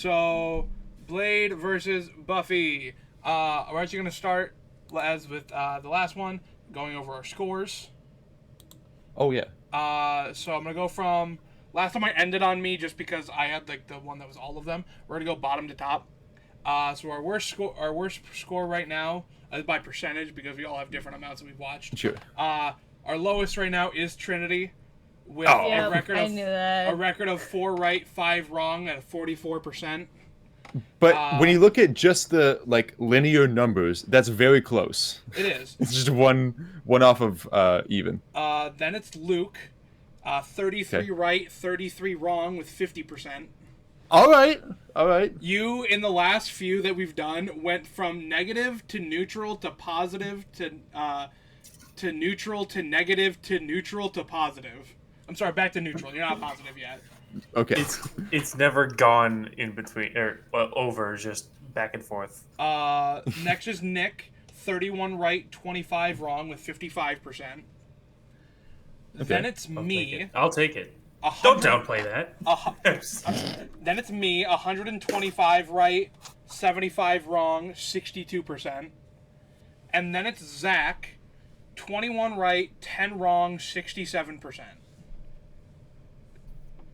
So, Blade versus Buffy. We're actually going to start as with the last one, going over our scores. Oh, yeah. So I'm going to go from... Last time I ended on me just because I had like the one that was all of them. We're going to go bottom to top. So our worst score right now is by percentage because we all have different amounts that we've watched. Sure. Our lowest right now is Trinity with Yep, a record I of knew that. a record of 4 right, 5 wrong at 44%. But when you look at just the linear numbers, that's very close. It is. It's just one off of even. Then it's Luke, 33 Okay. right, 33 wrong with 50%. All right. You, in the last few that we've done, went from negative to neutral to positive to neutral to negative to neutral to positive. I'm sorry, back to neutral. You're not positive yet. Okay. It's never gone in between or over, just back and forth. Next is Nick, 31 right, 25 wrong with 55%. Then it's me. I'll take it. Don't downplay that. Then it's me, 125 right, 75 wrong, 62%. And then it's Zach, 21 right, 10 wrong, 67%.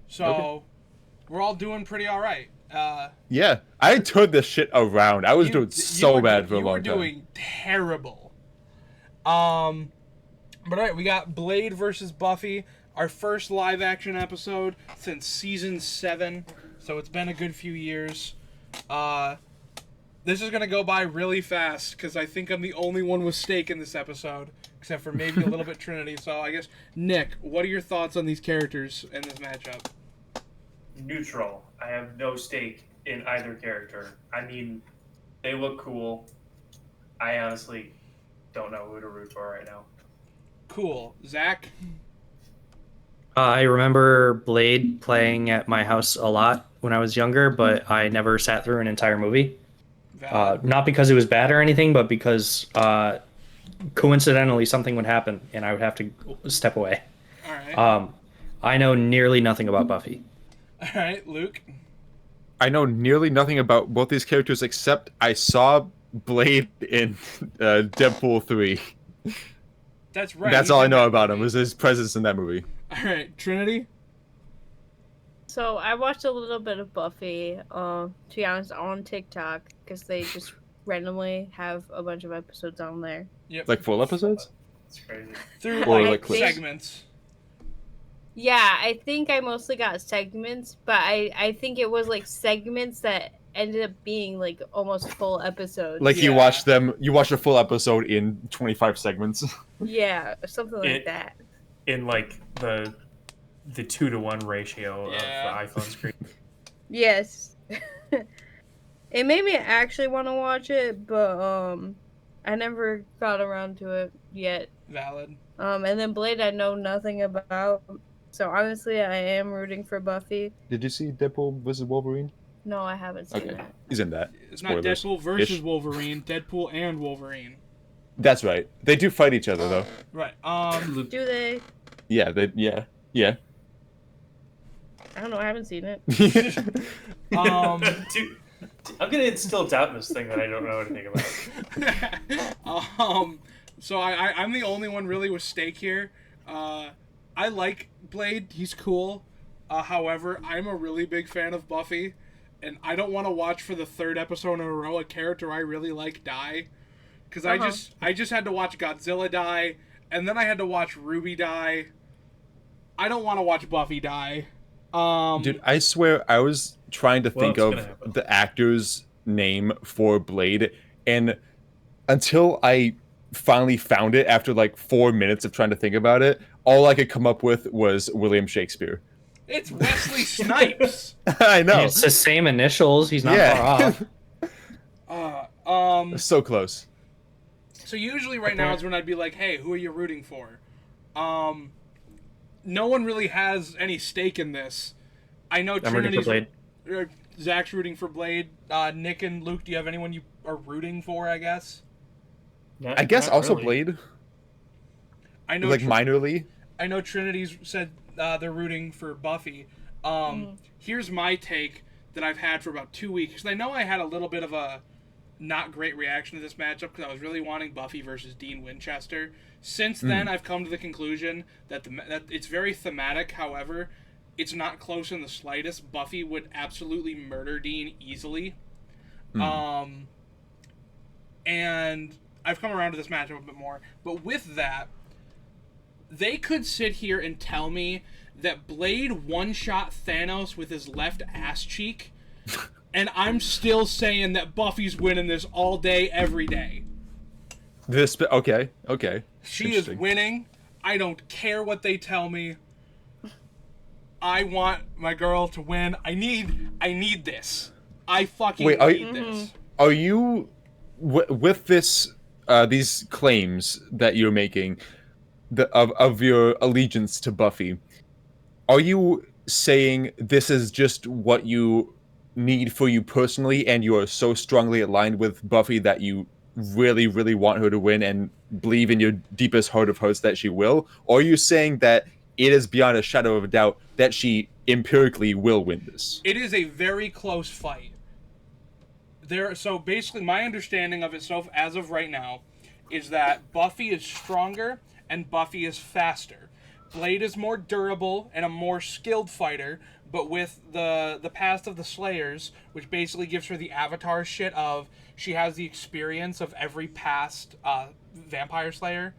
So, we're all doing pretty all right. Yeah, I turned this shit around. I was doing so bad for a long time. You were doing terrible. But all right, we got Blade versus Buffy, our first live action episode since season 7. So it's been a good few years. This is gonna go by really fast because I think I'm the only one with stake in this episode, except for maybe a little bit Trinity. So I guess Nick, what are your thoughts on these characters in this matchup? Neutral. I have no stake in either character. I mean, they look cool. I honestly don't know who to root for right now. Cool. Zach? I remember Blade playing at my house a lot when I was younger, but I never sat through an entire movie. Not because it was bad or anything, but because coincidentally something would happen and I would have to step away. All right. I know nearly nothing about Buffy. All right, Luke? I know nearly nothing about both these characters except I saw Blade in Deadpool 3. That's right. That's all I know about him, was his presence in that movie. All right, Trinity? So I watched a little bit of Buffy, to be honest, on TikTok, because they just randomly have a bunch of episodes on there. Yep. Like full episodes? It's crazy. Through Or like like clips. segments. Yeah, I think I mostly got segments, but I think it was like segments that ended up being like almost full episodes. Like you watched a full episode in 25 segments. Yeah, something like that. In like the 2-to-1 ratio of the iPhone screen. Yes. It made me actually want to watch it, but I never got around to it yet. Valid. And then Blade I know nothing about. So honestly, I am rooting for Buffy. Did you see Deadpool vs. Wolverine? No, I haven't seen it. He's in that. It's not Deadpool versus Wolverine, Deadpool and Wolverine. That's right. They do fight each other though. Right. Do they? Yeah, yeah. I don't know, I haven't seen it. Dude, I'm gonna instill doubt in this thing that I don't know anything about. So I'm the only one really with stake here. I like Blade. He's cool. However, I'm a really big fan of Buffy, and I don't want to watch for the 3rd episode in a row a character I really like die. Because I just had to watch Godzilla die, and then I had to watch Ruby die. I don't want to watch Buffy die. Dude, I swear I was trying to think of the actor's name for Blade, and until I finally found it after like 4 minutes of trying to think about it, all I could come up with was William Shakespeare. It's Wesley Snipes. I know. It's the same initials. He's not far off. So close. So usually right now is when I'd be like, hey, who are you rooting for? No one really has any stake in this. I know Trinity's... Zach's rooting for Blade. Nick and Luke, do you have anyone you are rooting for, I guess? I guess also really. Blade. I know, like minorly. I know Trinity's said they're rooting for Buffy. Here's my take. that I've had for about 2 weeks. Because I know I had a little bit of a not great reaction to this matchup because I was really wanting Buffy versus Dean Winchester. Since then, I've come to the conclusion that that it's very thematic. However, it's not close in the slightest. Buffy would absolutely murder Dean easily. And I've come around to this matchup a bit more. But with that, they could sit here and tell me that Blade one-shot Thanos with his left ass cheek, and I'm still saying that Buffy's winning this all day, every day. Okay. She is winning. I don't care what they tell me. I want my girl to win. I need this. I fucking need this. Are you with this these claims that you're making of your allegiance to Buffy? Are you saying this is just what you need for you personally, and you are so strongly aligned with Buffy that you really, really want her to win and believe in your deepest heart of hearts that she will? Or are you saying that it is beyond a shadow of a doubt that she empirically will win this? It is a very close fight. So basically, my understanding of it as of right now is that Buffy is stronger and Buffy is faster. Blade is more durable and a more skilled fighter, but with the past of the Slayers, which basically gives her the Avatar shit of she has the experience of every past vampire slayer,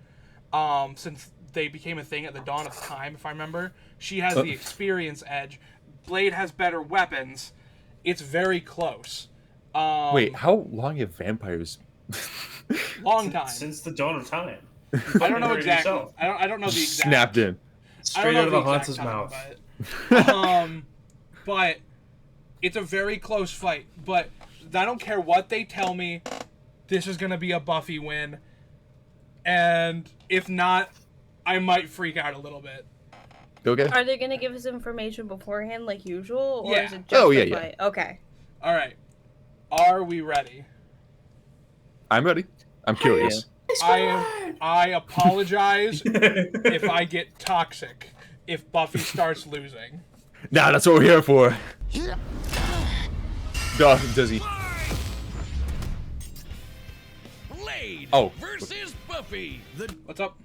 since they became a thing at the dawn of time, if I remember. She has the experience edge. Blade has better weapons. It's very close. Wait, how long have vampires? Long time. Since the dawn of time. I don't know exactly. I don't know the exact. Snapped in. Straight out of the haunter's mouth. But it's a very close fight. But I don't care what they tell me. This is gonna be a Buffy win, and if not, I might freak out a little bit. Okay. Are they gonna give us information beforehand, like usual, or Yeah. is it just yeah. fight? Okay. All right. Are we ready? I'm ready. I'm curious. I apologize if I get toxic if Buffy starts losing. Nah, that's what we're here for. Does he? Blade versus Buffy. What's up?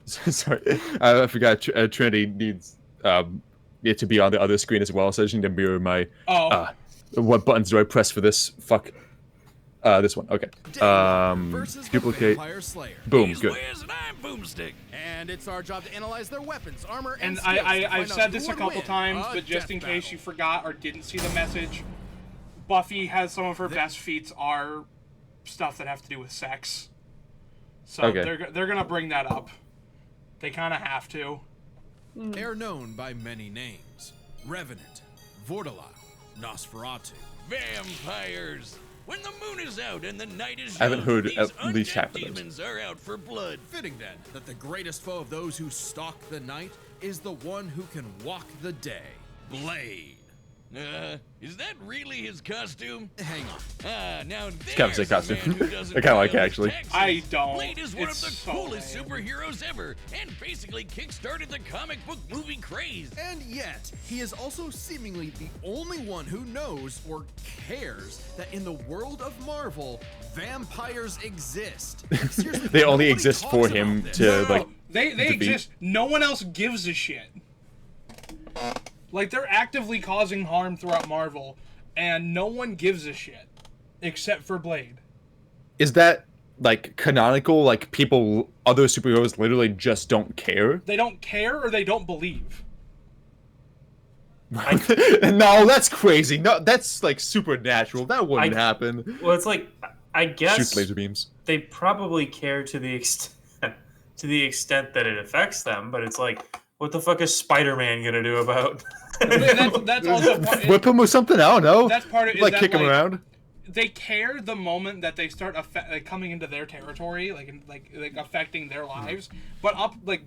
Sorry, I forgot. Trinity needs it to be on the other screen as well, so I just need to mirror my. What buttons do I press for this? Fuck. This one. Okay. Duplicate. Boom. Good. And it's our job to analyze their weapons, armor, And skills to I've find said out this who a would couple win times, a but just in death case battle. you forgot or didn't see the message, Buffy has some of her best feats are stuff that have to do with sex. So they're gonna bring that up. They kind of have to. They're known by many names: Revenant, Vortala, Nosferatu. Vampires. When the moon is out and the night is young, I haven't heard these at least half of undead those. demons are out for blood. Fitting then that the greatest foe of those who stalk the night is the one who can walk the day, Blade. Is that really his costume? Hang on. Now It's kind of a sick there's a costume. man who doesn't I kind of like it, file actually. taxes. I don't. Blade is one It's of the so coolest lame. superheroes ever, and basically kickstarted the comic book movie craze. And yet, he is also seemingly the only one who knows or cares that in the world of Marvel, vampires exist. Seriously, They only nobody exist talks for about him this. to like. They defeat. exist. No one else gives a shit. Like, they're actively causing harm throughout Marvel, and no one gives a shit except for Blade. Is that like canonical? Like people, other superheroes literally just don't care. They don't care or they don't believe. No, that's crazy. No, that's like supernatural. That wouldn't happen. Well, it's like, I guess Shoots laser beams. they probably care to the extent that it affects them, but it's like, what the fuck is Spider-Man gonna do about? That's also part. Whip him with something. I don't know. That's part of like kick him around. They care the moment that they start coming into their territory, like affecting their lives. But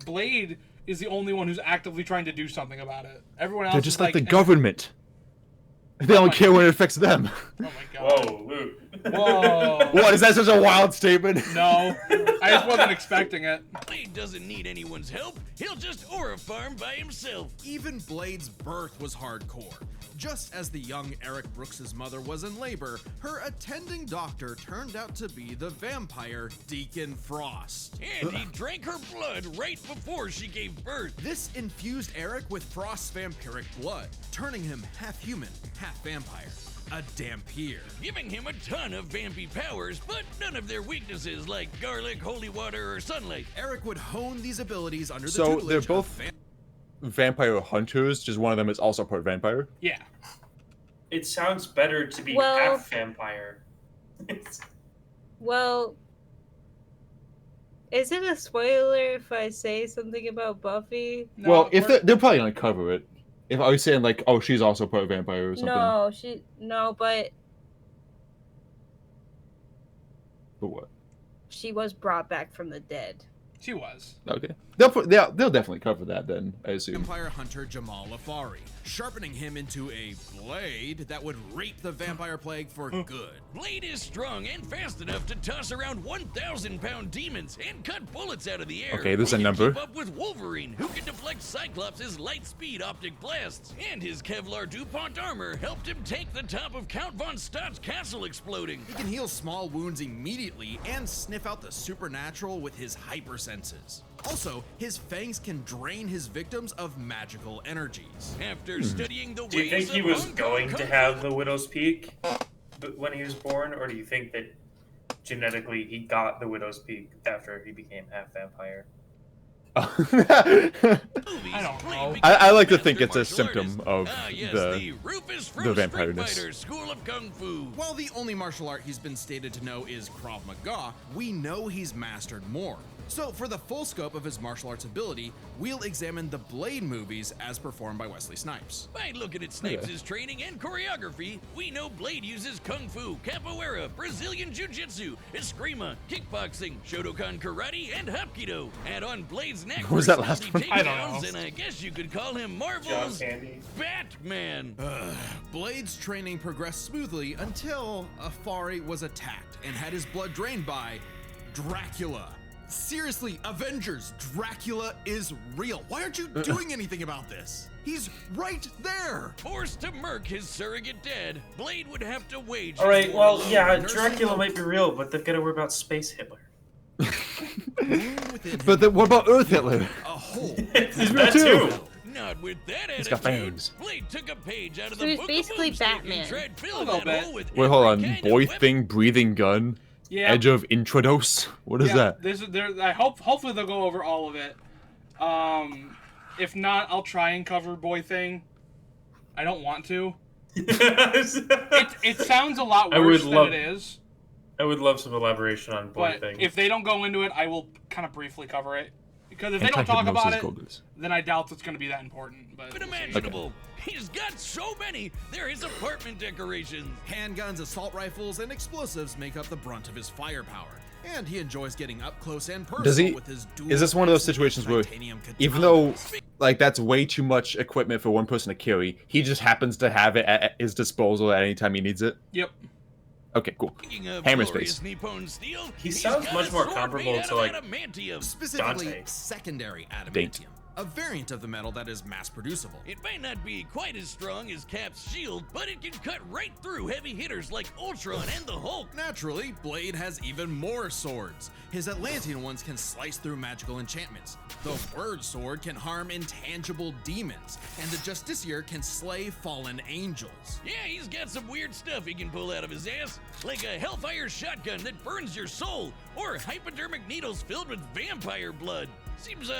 Blade is the only one who's actively trying to do something about it. Everyone else They're is just like the government. They don't care when it affects them. Oh my god. Whoa, Luke. Whoa. What, is that such a wild statement? No, I just wasn't expecting it. Blade doesn't need anyone's help. He'll just aura farm by himself. Even Blade's birth was hardcore. Just as the young Eric Brooks' mother was in labor, her attending doctor turned out to be the vampire Deacon Frost. And he drank her blood right before she gave birth. This infused Eric with Frost's vampiric blood, turning him half human, half vampire. A Dampier. Giving him a ton of vampy powers, but none of their weaknesses like garlic, holy water, or sunlight. Eric would hone these abilities under the So tutelage they're of both vampire hunters, just one of them is also part vampire? Yeah. It sounds better to be Well- half vampire. Well, is it a spoiler if I say something about Buffy? No, Well, if we're- they're probably gonna cover it. If I was saying like, oh, she's also part vampire or something. But But what? she was brought back from the dead. She was. Okay. They'll definitely cover that then, I assume. vampire hunter Jamal Afari, sharpening him into a blade that would rape the vampire plague for good. Blade is strong and fast enough to toss around 1,000-pound demons and cut bullets out of the air. Okay, there's a He can number. Keep up with Wolverine, who can deflect Cyclops' light-speed optic blasts, and his Kevlar DuPont armor helped him take the top of Count Von Stott's castle exploding. He can heal small wounds immediately and sniff out the supernatural with his hypersenses. Also, his fangs can drain his victims of magical energies. After studying the Do you ways think he of was Hong Kong going to Kung have Fu, the Widow's Peak when he was born, or do you think that genetically he got the Widow's Peak after he became half vampire? movies I don't claim know. becoming I like to master think it's a martial symptom artist. of Yes, the Rufus from Street vampireness. Fighter School of Kung Fu. While the only martial art he's been stated to know is Krav Maga, we know he's mastered more. So for the full scope of his martial arts ability, we'll examine the Blade movies as performed by Wesley Snipes. By looking at Snipes' training and choreography, we know Blade uses Kung Fu, Capoeira, Brazilian Jiu-Jitsu, Eskrima, Kickboxing, Shotokan Karate, and Hapkido. Add on Blade's neck What was that last one? I don't know. takedowns, and I guess you could call him John Marvel's Candy. Batman. Blade's training progressed smoothly until Afari was attacked and had his blood drained by Dracula. Seriously, Avengers, Dracula is real. Why aren't you doing anything about this? He's right there. Forced to murk his surrogate dad, Blade would have to wage All right, his well, war yeah, alone. Dracula might be real, but they've got to worry about Space Hitler. Within But then, what about Earth Hitler? a hole. That too. Not with that He's got attitude. fangs. Blade took a page out of So the he's book basically of Boomstick Batman. and tried filling A little that bit. hole with Wait, hold every on. kind of Boy weapon. thing, breathing gun, Yeah. edge of introdos. What is that? I hopefully they'll go over all of it. If not, I'll try and cover Boy Thing. I don't want to. It sounds a lot I would worse love- than it is. I would love some elaboration on Boy But Thing. if they don't go into it, I will kind of briefly cover it. Because if they don't talk about it, Goggles. then I doubt it's going to be that important. But But imaginable. He's got so many. They're his apartment decorations. Handguns, assault rifles, and explosives make up the brunt of his firepower. And he enjoys getting up close and personal Does he? with his dual Is this one of those axis situations where, titanium even katana. though, like, that's way too much equipment for one person to carry, he just happens to have it at his disposal at any time he needs it? Yep. Okay, cool. Speaking of Hammer glorious space. Nippon steel, He he's sounds got much a more sword comparable made out to, of like, adamantium. Specifically, Dante. secondary Date. adamantium, a variant of the metal that is mass producible. It may not be quite as strong as Cap's shield, but it can cut right through heavy hitters like Ultron and the Hulk. Naturally, Blade has even more swords. His Atlantean ones can slice through magical enchantments. The Word Sword can harm intangible demons, and the Justiciar can slay fallen angels. Yeah, he's got some weird stuff he can pull out of his ass, like a Hellfire shotgun that burns your soul, or hypodermic needles filled with vampire blood. Seems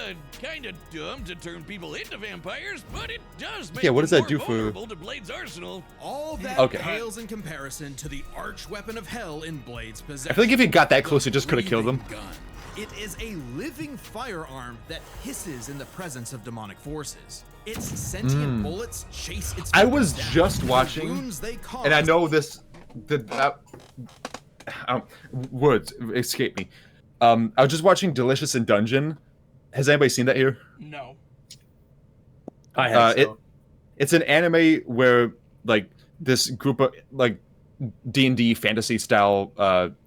kind of dumb to turn people into vampires, but it does make Yeah, what them does that more do for- vulnerable to Blade's arsenal. All that Okay. pales in comparison to the arch weapon of hell in Blade's possession. I feel like if he got that close, he just could have killed him. Breathing gun. It is a living firearm that hisses in the presence of demonic forces. Its sentient bullets chase its I was victims down. just The watching, wounds they cause and I know this, words escape me. I was just watching Delicious in Dungeon. Has anybody seen that here? No. I have. It's an anime where like this group of like D&D fantasy style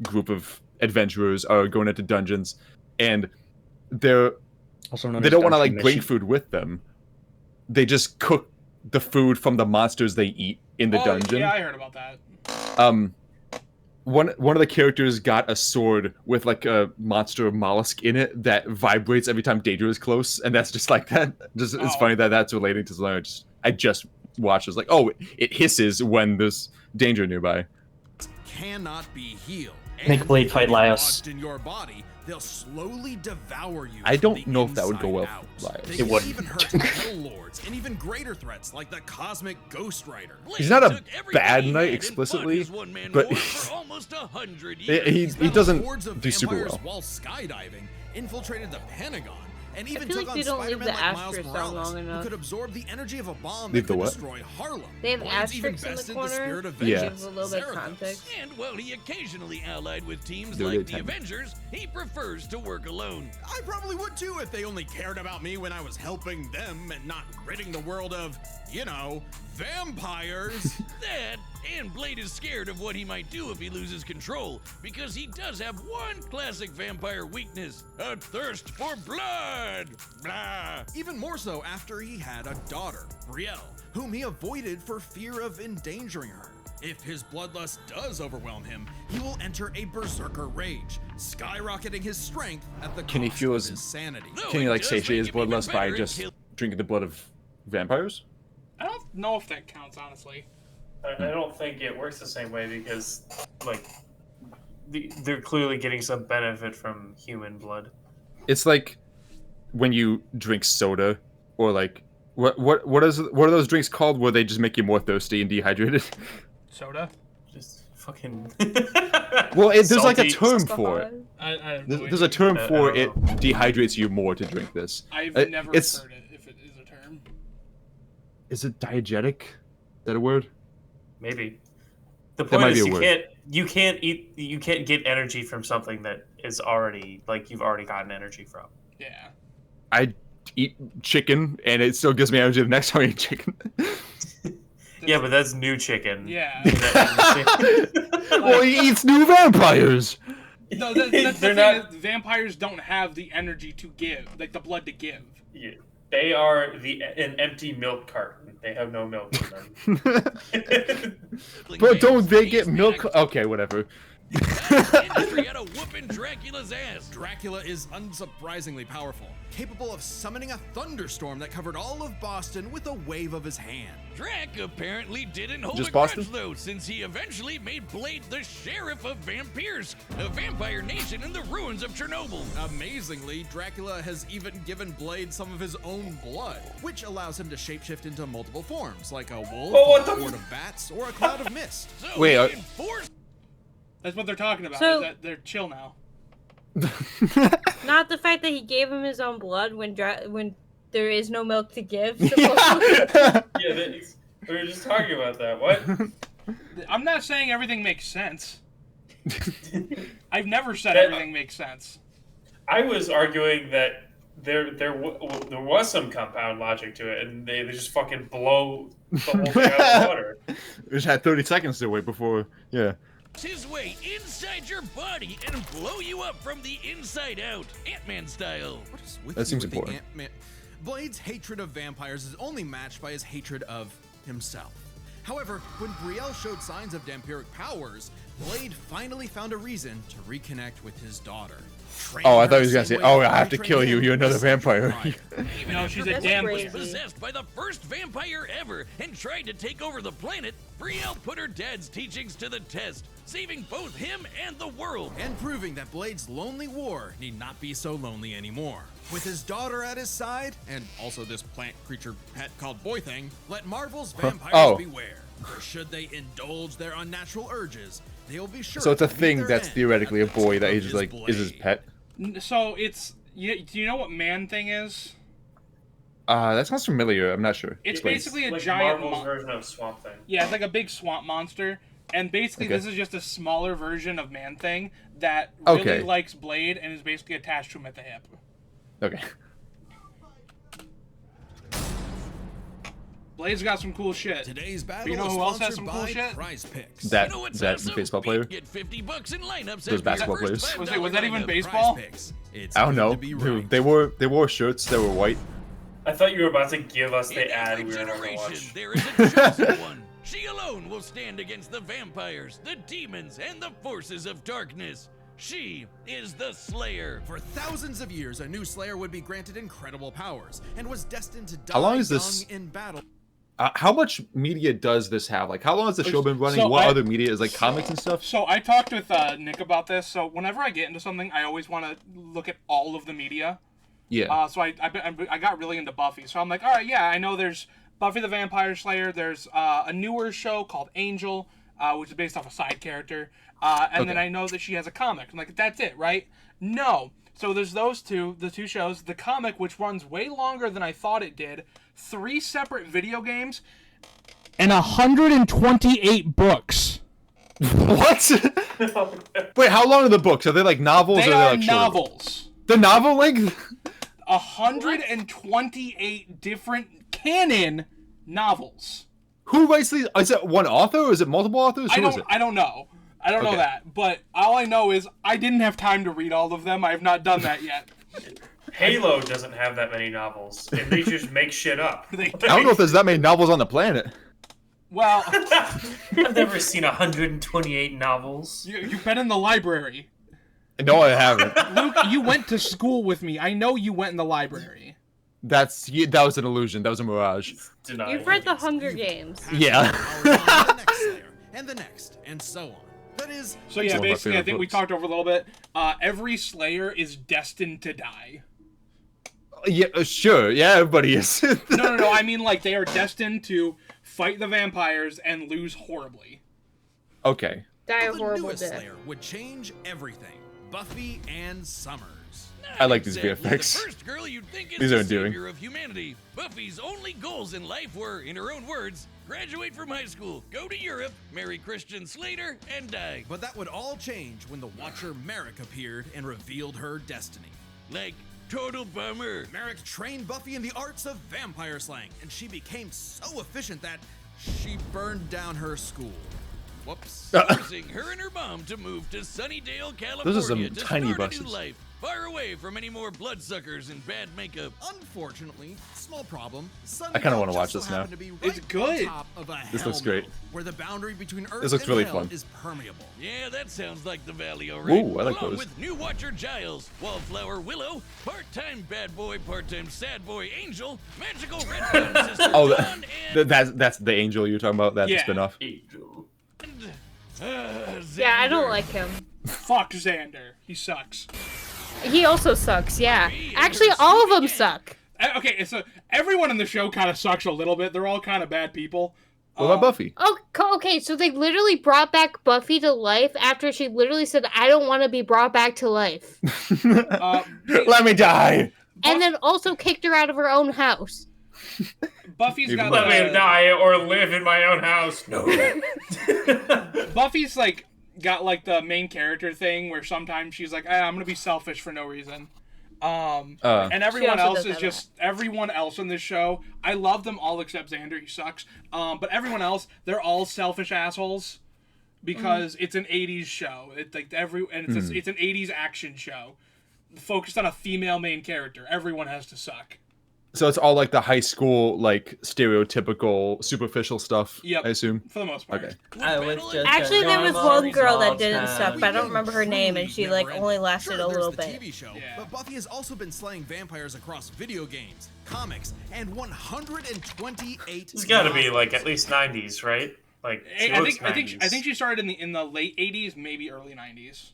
group of adventurers are going into dungeons, and Also known they as don't want to Dungeon like bring Mission. food with them. They just cook the food from the monsters they eat in the dungeon. Yeah, I heard about that. One of the characters got a sword with like a monster mollusk in it that vibrates every time danger is close, and that's just like that. Just it's funny that that's relating to something I just watched. It was like, oh, it hisses when there's danger nearby. Cannot be healed. Make Blade fight Laios. In your body, they'll slowly devour you. I don't know if that would go well for Laios. It would even hurt Hell Lords and even greater threats like the Cosmic Ghost Rider. He's not a bad knight explicitly, but he doesn't do super well. While skydiving, infiltrated the Pentagon. And even feel took like on they don't leave Spider-Man the like Miles asterisks Morales, long enough. who could absorb the energy of a bomb Leave that the could what? destroy Harlem. They have Blades even asterisks in the bested corner. spirit of Yeah. vengeance, Gives a little bit of Zarathos. context. And while he occasionally allied with teams Do like they the tend- Avengers, he prefers to work alone. I probably would too if they only cared about me when I was helping them and not ridding the world of, you know, vampires. That, and Blade is scared of what he might do if he loses control, because he does have one classic vampire weakness: a thirst for blood. Blah. Even more so after he had a daughter, Brielle, whom he avoided for fear of endangering her. If his bloodlust does overwhelm him, he will enter a berserker rage, skyrocketing his strength at the Can he cost feel of his- his sanity. No, Can you it like does satiate make his him even bloodlust by better just at kill- drinking the blood of vampires? I don't know if that counts, honestly. I don't think it works the same way because, like, they're clearly getting some benefit from human blood. It's like when you drink soda, or like what are those drinks called where they just make you more thirsty and dehydrated? Soda? Just fucking. Well, there's like a Salty. term for it. I have no There's a idea. term for I it don't know. dehydrates you more to drink this. I've never it's- heard it, if it is a term. Is it diegetic? Is that a word? Maybe. The That point might is, be a word. you can't get energy from something that is already like you've already gotten energy from. Yeah. I eat chicken and it still gives me energy the next time I eat chicken. Yeah, but that's new chicken. Yeah. Well, he eats new vampires. No, that's the They're thing not- is, vampires don't have the energy to give, like the blood to give. Yeah. They are an empty milk carton. They have no milk in them. But don't they get milk? Okay, whatever. Industry had a whooping Dracula's ass. Dracula is unsurprisingly powerful, capable of summoning a thunderstorm that covered all of Boston with a wave of his hand. Drac apparently didn't hold Just a Boston? grudge, though, since he eventually made Blade the sheriff of Vampires, a vampire nation in the ruins of Chernobyl. Amazingly, Dracula has even given Blade some of his own blood, which allows him to shapeshift into multiple forms, like a wolf, Oh, what a the horde of bats, or a cloud of mist. So Wait, he enforced That's what they're talking about. So- is that they're chill now. Not the fact that he gave him his own blood when there is no milk to give. Yeah, we were just talking about that. What? I'm not saying everything makes sense. I've never said That- everything makes sense. I was arguing that there was some compound logic to it, and they just fucking blow the whole thing out of the water. We just had 30 seconds to wait before. Yeah. his way inside your body and blow you up from the inside out, Ant-Man style. What is with That you seems with the important. Ant-Man? Blade's hatred of vampires is only matched by his hatred of himself. However, when Brielle showed signs of vampiric powers, Blade finally found a reason to reconnect with his daughter. Oh, I thought he was gonna say, "Oh, I have to kill you. You're another vampire." Even No, after she's a Blade damn was wizard. possessed by the first vampire ever and tried to take over the planet, Brielle put her dad's teachings to the test, saving both him and the world. And proving that Blade's lonely war need not be so lonely anymore. With his daughter at his side, and also this plant creature pet called Boy Thing, let Marvel's vampires Oh. beware. For should they indulge their unnatural urges, they'll be sure So it's a to meet thing their that's end theoretically a at the boy tip that of he's just like is his blade. pet. So it's do you know what Man Thing is? That sounds familiar. I'm not sure. It's Explain. basically a Like giant Marvel's version of Swamp Thing. Yeah, it's like a big swamp monster. And basically, Okay. this is just a smaller version of Man Thing that really Okay. likes Blade and is basically attached to him at the hip. Okay. Blade's got some cool shit. Today's battle you know is who else has sponsored some cool by shit? Prize Picks. That You know what's that awesome? baseball We player. Get $50 in lineups. Those after basketball the first players. Was that even $5 lineup. baseball? Prize Picks. It's I don't good know. to be right. They wore shirts that were white. I thought you were about to give us the In ad every we were going to generation, watch. there is a chosen one. She alone will stand against the vampires, the demons, and the forces of darkness. She is the Slayer. For thousands of years, a new Slayer would be granted incredible powers and was destined to die How long is this? young in battle. How much media does this have? Like, how long has the show been running? So What other media is like comics and stuff? So I talked with Nick about this. So whenever I get into something, I always want to look at all of the media. Yeah. So I got really into Buffy. So I'm like, all right, yeah, I know there's Buffy the Vampire Slayer. There's a newer show called Angel, which is based off a side character. And then I know that she has a comic. I'm like, that's it, right? No. So there's those two, the two shows. The comic, which runs way longer than I thought it did. 3 separate video games. And 128 books. What? Wait, how long are the books? Are they like novels? They or are like novels. The novel length? 128 different canon novels. Who writes these? Is it one author or is it multiple authors? Who is it? I don't know. I don't know Okay. that. But all I know is I didn't have time to read all of them. I have not done that yet. Halo doesn't have that many novels, and they just make shit up. I don't know if there's that many novels on the planet. Well, I've never seen 128 novels. you've been in the library. No, I haven't. Luke, you went to school with me. I know you went in the library. That was an illusion. That was a mirage. Denied. You've read the Hunger Games. Yeah. The next Slayer, and the next, and so on. That is, So It's yeah, one of my basically, I favorite think we books. talked over a little bit. Every Slayer is destined to die. Yeah, sure. Yeah, everybody is. No. I mean, like, they are destined to fight the vampires and lose horribly. Okay. Die a the horrible newest death. Slayer would change everything. Buffy and Summers. I like these Exactly VFX. The first girl you'd think is These the are endearing. savior of humanity. Buffy's only goals in life were, in her own words, graduate from high school, go to Europe, marry Christian Slater, and die. But that would all change when the Watcher Merrick appeared and revealed her destiny. Like, total bummer. Merrick trained Buffy in the arts of vampire slang, and she became so efficient that she burned down her school. Whoops. Forcing her and her mom to move to Sunnydale, California Those are some to tiny start a buses. new life, far away from any more bloodsuckers and bad makeup. Unfortunately, small problem. I kinda wanna watch this now. It's good. This looks great. Where the boundary between Earth This looks and really hell fun. is permeable. Yeah, that sounds like the Valley, all right. Ooh, I like Along those. with new Watcher Giles, Wallflower Willow, part-time bad boy, part-time sad boy Angel, magical red gun sister Oh, Dawn, and... that's the angel you're talking about. That's Yeah. the spinoff. Yeah, I don't Xander. like him. Fuck Xander. He sucks. He also sucks, yeah. Actually, all of them suck. Okay, so everyone in the show kind of sucks a little bit. They're all kind of bad people. What about Buffy? Oh, okay, so they literally brought back Buffy to life after she literally said, I don't want to be brought back to life. Let me die. And then also kicked her out of her own house. Buffy's got Let me die or live in my own house. No. Buffy's like got like the main character thing where sometimes she's like, I'm gonna be selfish for no reason. And everyone She also else does is that. just everyone else in this show. I love them all except Xander. He sucks. But everyone else, they're all selfish assholes because it's an '80s show. It's like it's an '80s action show focused on a female main character. Everyone has to suck. So it's all like the high school, like stereotypical, superficial stuff. Yep. I assume. For the most part. Okay. I was just Actually, a there was normal, one girl that small didn't town. suck, but I don't remember her name, and she like only lasted Sure, a little there's the bit. TV show, Yeah. but Buffy has also been slaying vampires across video games, comics, and 128. It's got to be like at least 90s, right? Like she I looks think she started in the late '80s, maybe early '90s.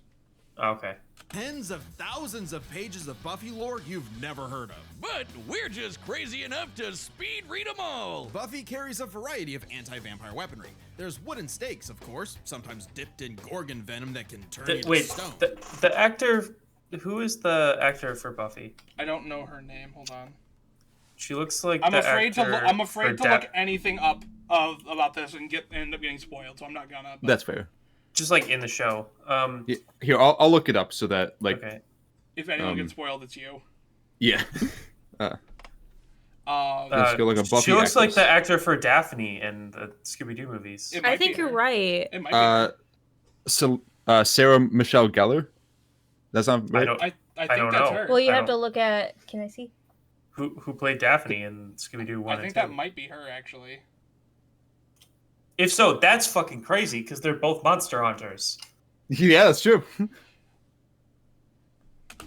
Okay. Tens of thousands of pages of Buffy lore you've never heard of. But we're just crazy enough to speed read them all. Buffy carries a variety of anti-vampire weaponry. There's wooden stakes, of course, sometimes dipped in gorgon venom that can turn you to Wait, stone. the actor, who is the actor for Buffy? I don't know her name. Hold on. She looks like I'm the afraid to. actor I'm afraid for to look anything up about this and end up getting spoiled. So I'm not gonna. But That's fair. just like in the show. Here, I'll look it up so that like. Okay. if anyone gets spoiled, it's you. Yeah. Let's go like a Buffy. She looks like actress. the actor for Daphne in the Scooby-Doo movies. It I might think be you're her. right. It might be her. So, Sarah Michelle Gellar. That's not right. don't- I I think don't that's know. her. Well, you I have to don't- look at. Can I see? Who played Daphne in Scooby-Doo 1 I think and 2? that might be her, actually. If so, that's fucking crazy, because they're both monster hunters. Yeah, that's true.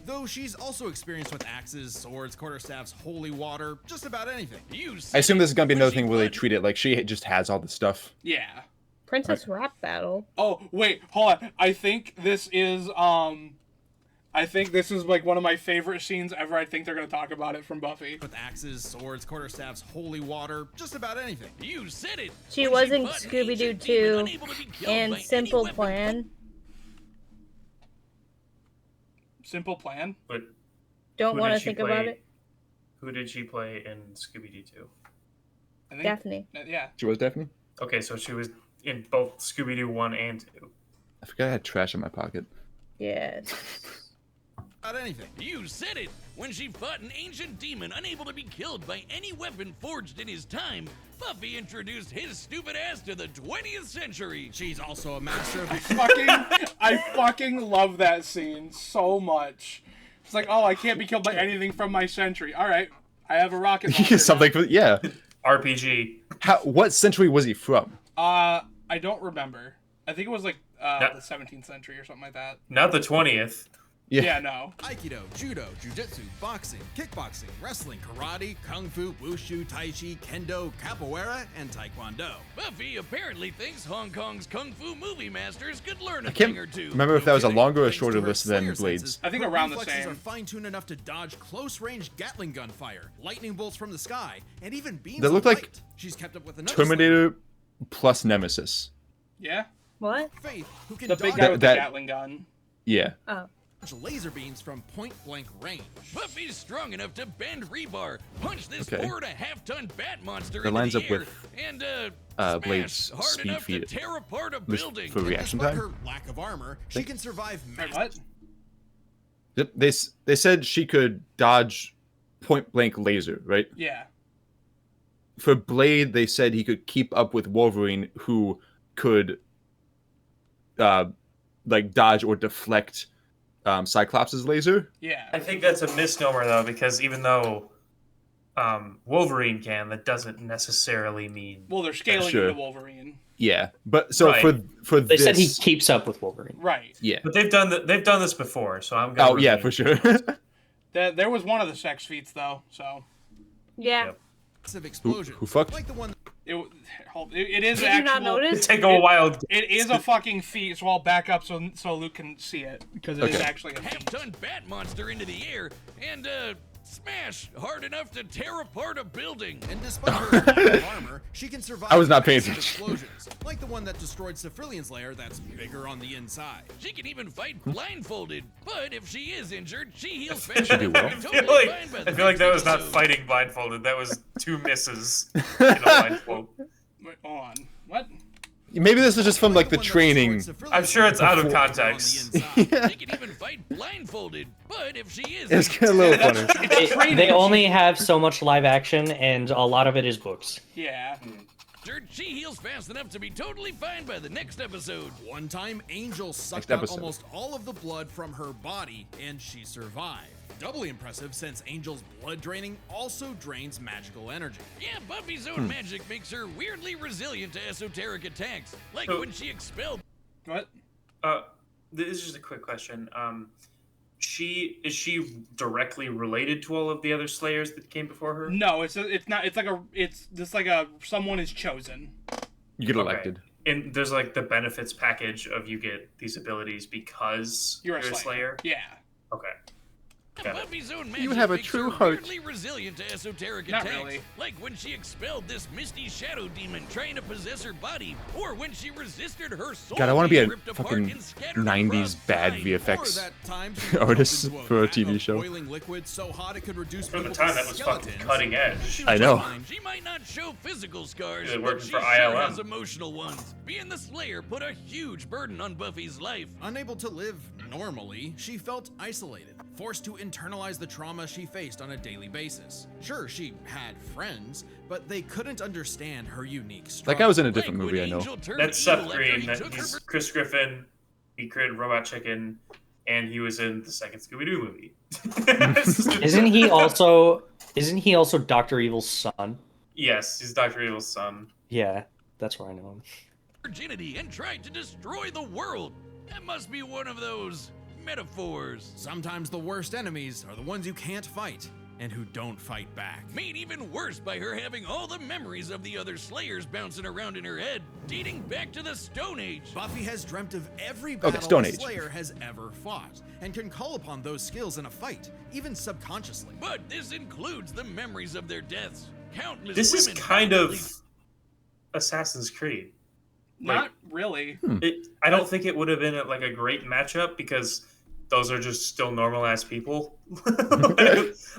Though she's also experienced with axes, swords, quarterstaffs, holy water, just about anything. I assume this is gonna be another thing where they treat it like she just has all the stuff. Yeah. Princess Rap Battle. Oh, wait, hold on. I think this is like one of my favorite scenes ever. I think they're gonna talk about it from Buffy. With axes, swords, quarterstaffs, holy water, just about anything. You said it. She was in Scooby-Doo 2 and Simple Plan. Simple Plan? But Don't who want to did she think about play- it. Who did she play in Scooby-Doo 2? I think, Daphne. Yeah. She was Daphne? Okay, so she was in both Scooby-Doo 1 and 2. I forgot I had trash in my pocket. Yes. About anything. You said it. When she fought an ancient demon unable to be killed by any weapon forged in his time, Buffy introduced his stupid ass to the 20th century. She's also a master of I fucking love that scene so much. It's like, oh, I can't be killed by anything from my century. All right, I have a rocket launcher. Something for yeah. RPG. What century was he from? I don't remember. I think it was like the 17th century or something like that. Not the 20th. Yeah, no. Aikido, judo, jujitsu, boxing, kickboxing, wrestling, karate, kung fu, wushu, tai chi, kendo, capoeira, and taekwondo. Buffy apparently thinks Hong Kong's kung fu movie masters could learn a I can't thing or two. remember if that was a longer or Thanks to shorter her list than Slayer Blades. senses, I think her around the reflexes same. are fine-tuned enough to dodge close-range Gatling gun fire, lightning bolts from the sky, and even beams They look of like light. She's kept up with another Terminator plus Nemesis. Yeah? What? Slayer, Faith, who can The big dodge guy with That- the Gatling gun. Yeah. Oh. laser beams from point-blank range. Buffy's strong enough to bend rebar, punch this Okay. 4.5-ton bat monster That into lines the up air, with, and Blade's smash hard speed enough feat to tear apart a was building. for reaction Despite time. her lack of armor, she can survive Wait, massive what? Yep, they said she could dodge point blank laser, right? Yeah. For Blade, they said he could keep up with Wolverine, who could like dodge or deflect Cyclops' laser. Yeah. I think that's a misnomer, though, because even though Wolverine can, that doesn't necessarily mean... Well, they're scaling Sure. into Wolverine. Yeah, but so Right. for They this, said he keeps up with Wolverine. Right. yeah. But they've done this before, so I'm gonna... Oh yeah, remain- for sure. There was one of the sex feats, though, so... Yeah. Yep. explosions. who fucked? Like the one It is Did you not actual... notice? Take a wild... It is a fucking feat, so I'll back up so Luke can see it, because it is Okay. actually a feat. Half-ton bat monster into the air, and smash hard enough to tear apart a building. And despite her lack of armor, she can survive I was not paying massive attention. explosions, like the one that destroyed Cephrilion's lair that's bigger on the inside. She can even fight blindfolded, but if she is injured, she heals She fast do enough well. to be I totally feel like, fine by the I feel like next that was not episode. fighting blindfolded. That was 2 misses in a blindfold. Wait, hold on. What? Maybe this is just from like the one that training. destroyed I'm sure it's out of Cephrilion's context. lair on the inside. She can even fight blindfolded, but if she is It's getting a little funny. It's training. They only have so much live action, and a lot of it is books. Yeah. injured, she heals fast enough to be totally fine by the next episode. One time, Angel sucked Next out episode. almost all of the blood from her body, and she survived. Doubly impressive since Angel's blood draining also drains magical energy. Yeah, Buffy's own magic makes her weirdly resilient to esoteric attacks, like So- when she expelled. What? This is just a quick question. Is she directly related to all of the other Slayers that came before her? No, it's not. It's just like a someone is chosen. You get Okay. elected. And there's like the benefits package of you get these abilities because You're a Slayer. Yeah. Okay. Yeah, Buffy's own magic You have a makes true her heart. weirdly resilient to esoteric Not attacks, really. like when she expelled this misty shadow demon trying to possess her body, or when she resisted her soul. God, I want to be being a ripped apart fucking and scattered 90s across bad time. Or VFX that time she artist jumped into for a vat TV of show. boiling liquid so hot it could reduce For the people time, to that was fucking skeletons. cutting edge. She I was know. fine. She might not show physical scars, Really but working she for sure ILM. has emotional ones. Being the Slayer put a huge burden on Buffy's life. Unable to live normally, she felt isolated, forced to internalize the trauma she faced on a daily basis. Sure, she had friends, but they couldn't understand her unique struggle. That guy was in a different Like when movie, I know. Angel turned That's evil Seth after Green. he took her He's Chris Griffin. He created Robot Chicken, and he was in the second Scooby-Doo movie. Isn't he also Dr. Evil's son? Yes, he's Dr. Evil's son. Yeah, that's where I know him. Virginity and tried to destroy the world. That must be one of those metaphors. Sometimes the worst enemies are the ones you can't fight and who don't fight back. Made even worse by her having all the memories of the other Slayers bouncing around in her head, dating back to the Stone Age. Buffy has dreamt of every battle Stone a Age. Slayer has ever fought, and can call upon those skills in a fight, even subconsciously. But this includes the memories of their deaths. Countless This is women kind of probably- Assassin's Creed. Not really. I don't think it would have been like a great matchup because those are just still normal ass people.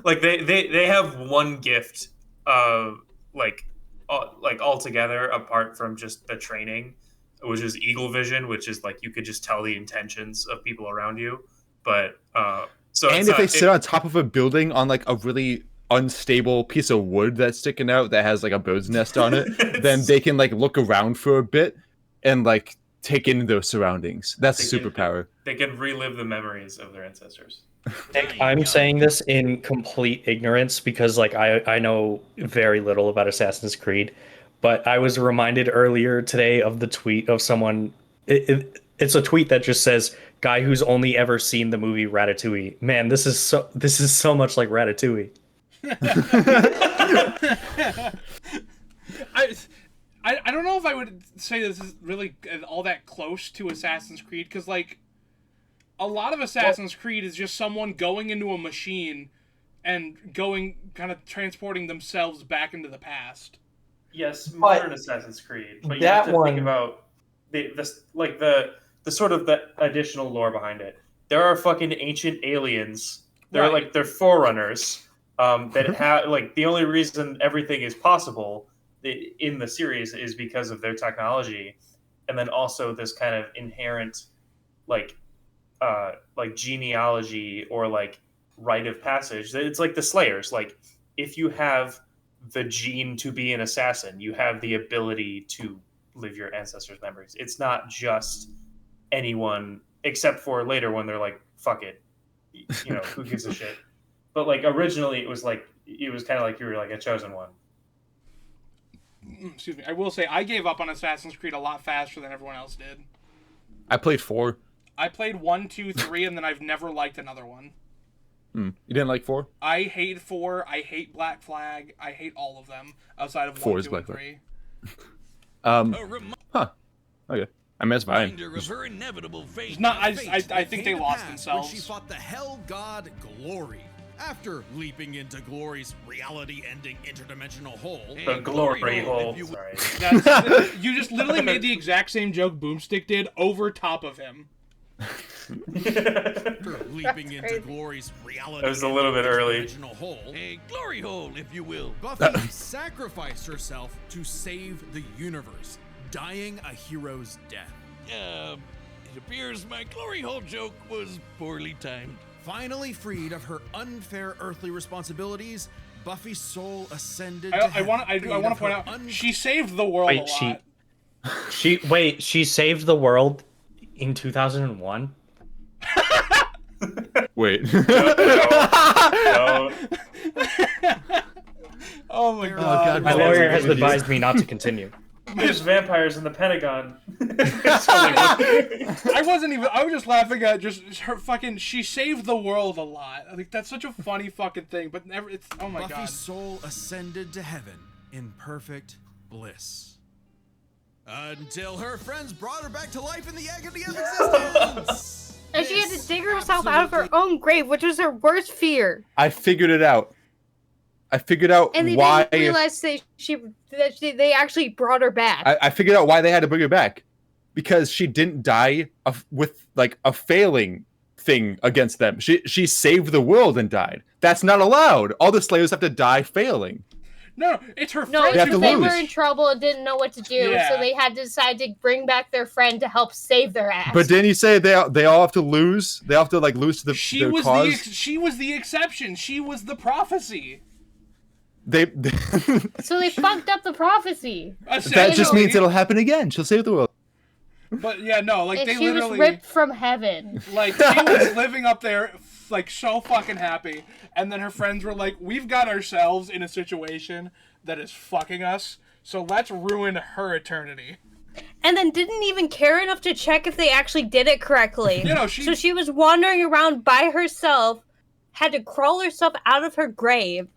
Like they have one gift, like altogether apart from just the training, which is eagle vision, which is like you could just tell the intentions of people around you. But so And if they sit on top of a building on like a really unstable piece of wood that's sticking out that has like a bird's nest on it, then they can like look around for a bit and like take in those surroundings. That's a superpower. They can relive the memories of their ancestors. Nick, I'm saying this in complete ignorance because like I know very little about Assassin's Creed, but I was reminded earlier today of the tweet of someone. It's a tweet that just says, "Guy who's only ever seen the movie Ratatouille." Man, this is so much like Ratatouille. I don't know if I would say this is really all that close to Assassin's Creed, because, like, a lot of Assassin's Creed is just someone going into a machine and kind of transporting themselves back into the past. Yes, modern Assassin's Creed, but you have to think about the sort of the additional lore behind it. There are fucking ancient aliens. They're forerunners that have like the only reason everything is possible in the series is because of their technology, and then also this kind of inherent like genealogy or like rite of passage. It's like the Slayers. Like if you have the gene to be an assassin, you have the ability to live your ancestors' memories. It's not just anyone, except for later when they're like, fuck it, you know, who gives a shit. But like originally it was kind of like you were like a chosen one. Excuse me. I will say I gave up on Assassin's Creed a lot faster than everyone else did. I played 4. I played 1, 2, 3, and then I've never liked another one. You didn't like 4? I hate 4. I hate Black Flag. I hate all of them outside of 4 1, is 2, Black and Flag. 3. Okay. I mean, that's fine. Reminder of her inevitable fate. It's not. I think they Came to lost pass themselves. When she fought the hell god Glory. After leaping into Glory's reality-ending interdimensional hole. The glory hole. if you will. Sorry. You just literally made the exact same joke Boomstick did over top of him. After leaping into Glory's reality. It was a little bit early. Interdimensional hole. A glory hole, if you will. Buffy sacrificed herself to save the universe, dying a hero's death. It appears my glory hole joke was poorly timed. Finally freed of her unfair earthly responsibilities, Buffy's soul ascended to I heaven, want to freed of point her out she saved the world a lot. She saved the world in 2001. Wait. No. Oh my god. My lawyer has advised me not to continue. There's vampires in the Pentagon. I was just laughing at just her fucking. She saved the world a lot. I think that's such a funny fucking thing. But never. It's oh my Buffy's god. soul ascended to heaven in perfect bliss. Until her friends brought her back to life in the agony of existence. And she had to dig herself out of her own grave, which was her worst fear. I figured it out. And they why. didn't realize that they actually brought her back. I figured out why they had to bring her back, because she didn't die with like a failing thing against them. She saved the world and died. That's not allowed. All the Slayers have to die failing. No, it's her No, friend. They have to they lose. were in trouble and didn't know what to do, Yeah. so they had to decide to bring back their friend to help save their ass. But didn't he say they all have to lose? They all have to like lose to their cause. She was the exception. She was the prophecy. They So they fucked up the prophecy. that just means it'll happen again. She'll save the world. But yeah, no, like they she literally was ripped from heaven. Like she was living up there, like so fucking happy, and then her friends were like, "We've got ourselves in a situation that is fucking us, so let's ruin her eternity." And then didn't even care enough to check if they actually did it correctly. You know, so she was wandering around by herself, had to crawl herself out of her grave.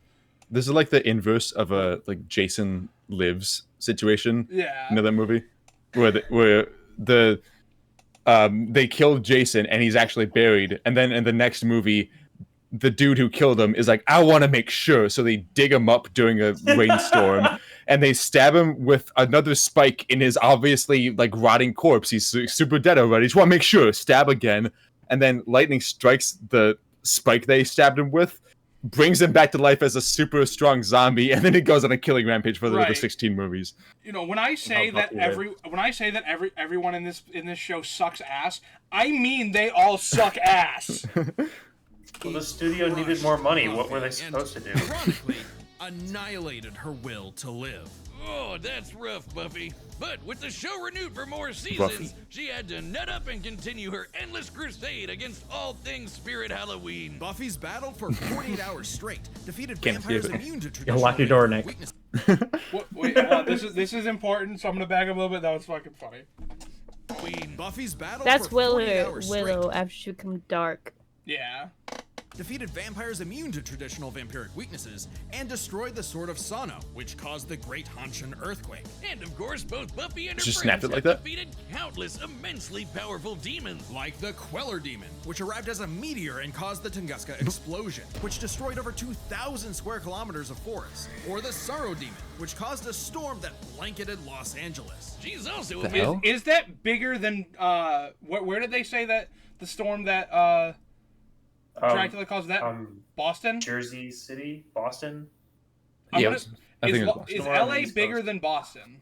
This is like the inverse of a like Jason Lives situation. Yeah. You know that movie where they killed Jason and he's actually buried, and then in the next movie, the dude who killed him is like, I want to make sure, so they dig him up during a rainstorm, and they stab him with another spike in his obviously like rotting corpse. He's super dead already. Just want to make sure, stab again, and then lightning strikes the spike they stabbed him with, brings him back to life as a super strong zombie, and then he goes on a killing rampage for the other 16 movies. You know, when I say that everyone in this show sucks ass, I mean they all suck ass. Well, the studio needed more money. What were they supposed to do? Ironically, annihilated her will to live. Oh, that's rough, Buffy. But with the show renewed for more seasons, Buffy. she had to nut up and continue her endless crusade against all things Spirit Halloween. Buffy's battle for 48 hours straight defeated Can't vampires escape it. immune to You'll traditional lock your door, Nick. weakness. Wait, this is important, so I'm gonna back up a little bit. That was fucking funny. Queen. Buffy's battle That's for 48 hours Willow straight after she become dark. Yeah. defeated vampires immune to traditional vampiric weaknesses, and destroyed the Sword of Sano, which caused the Great Hanshin earthquake. And of course, both Buffy and her Just friends snapped it like have that? defeated countless immensely powerful demons. Like the Queller Demon, which arrived as a meteor and caused the Tunguska explosion, which destroyed over 2,000 square kilometers of forest. Or the Sorrow Demon, which caused a storm that blanketed Los Angeles. She's also The a hell? Is that bigger than where did they say that the storm that Dracula caused that Boston? Jersey City, Boston. Yeah, I think it was Is Boston. LA bigger than Boston?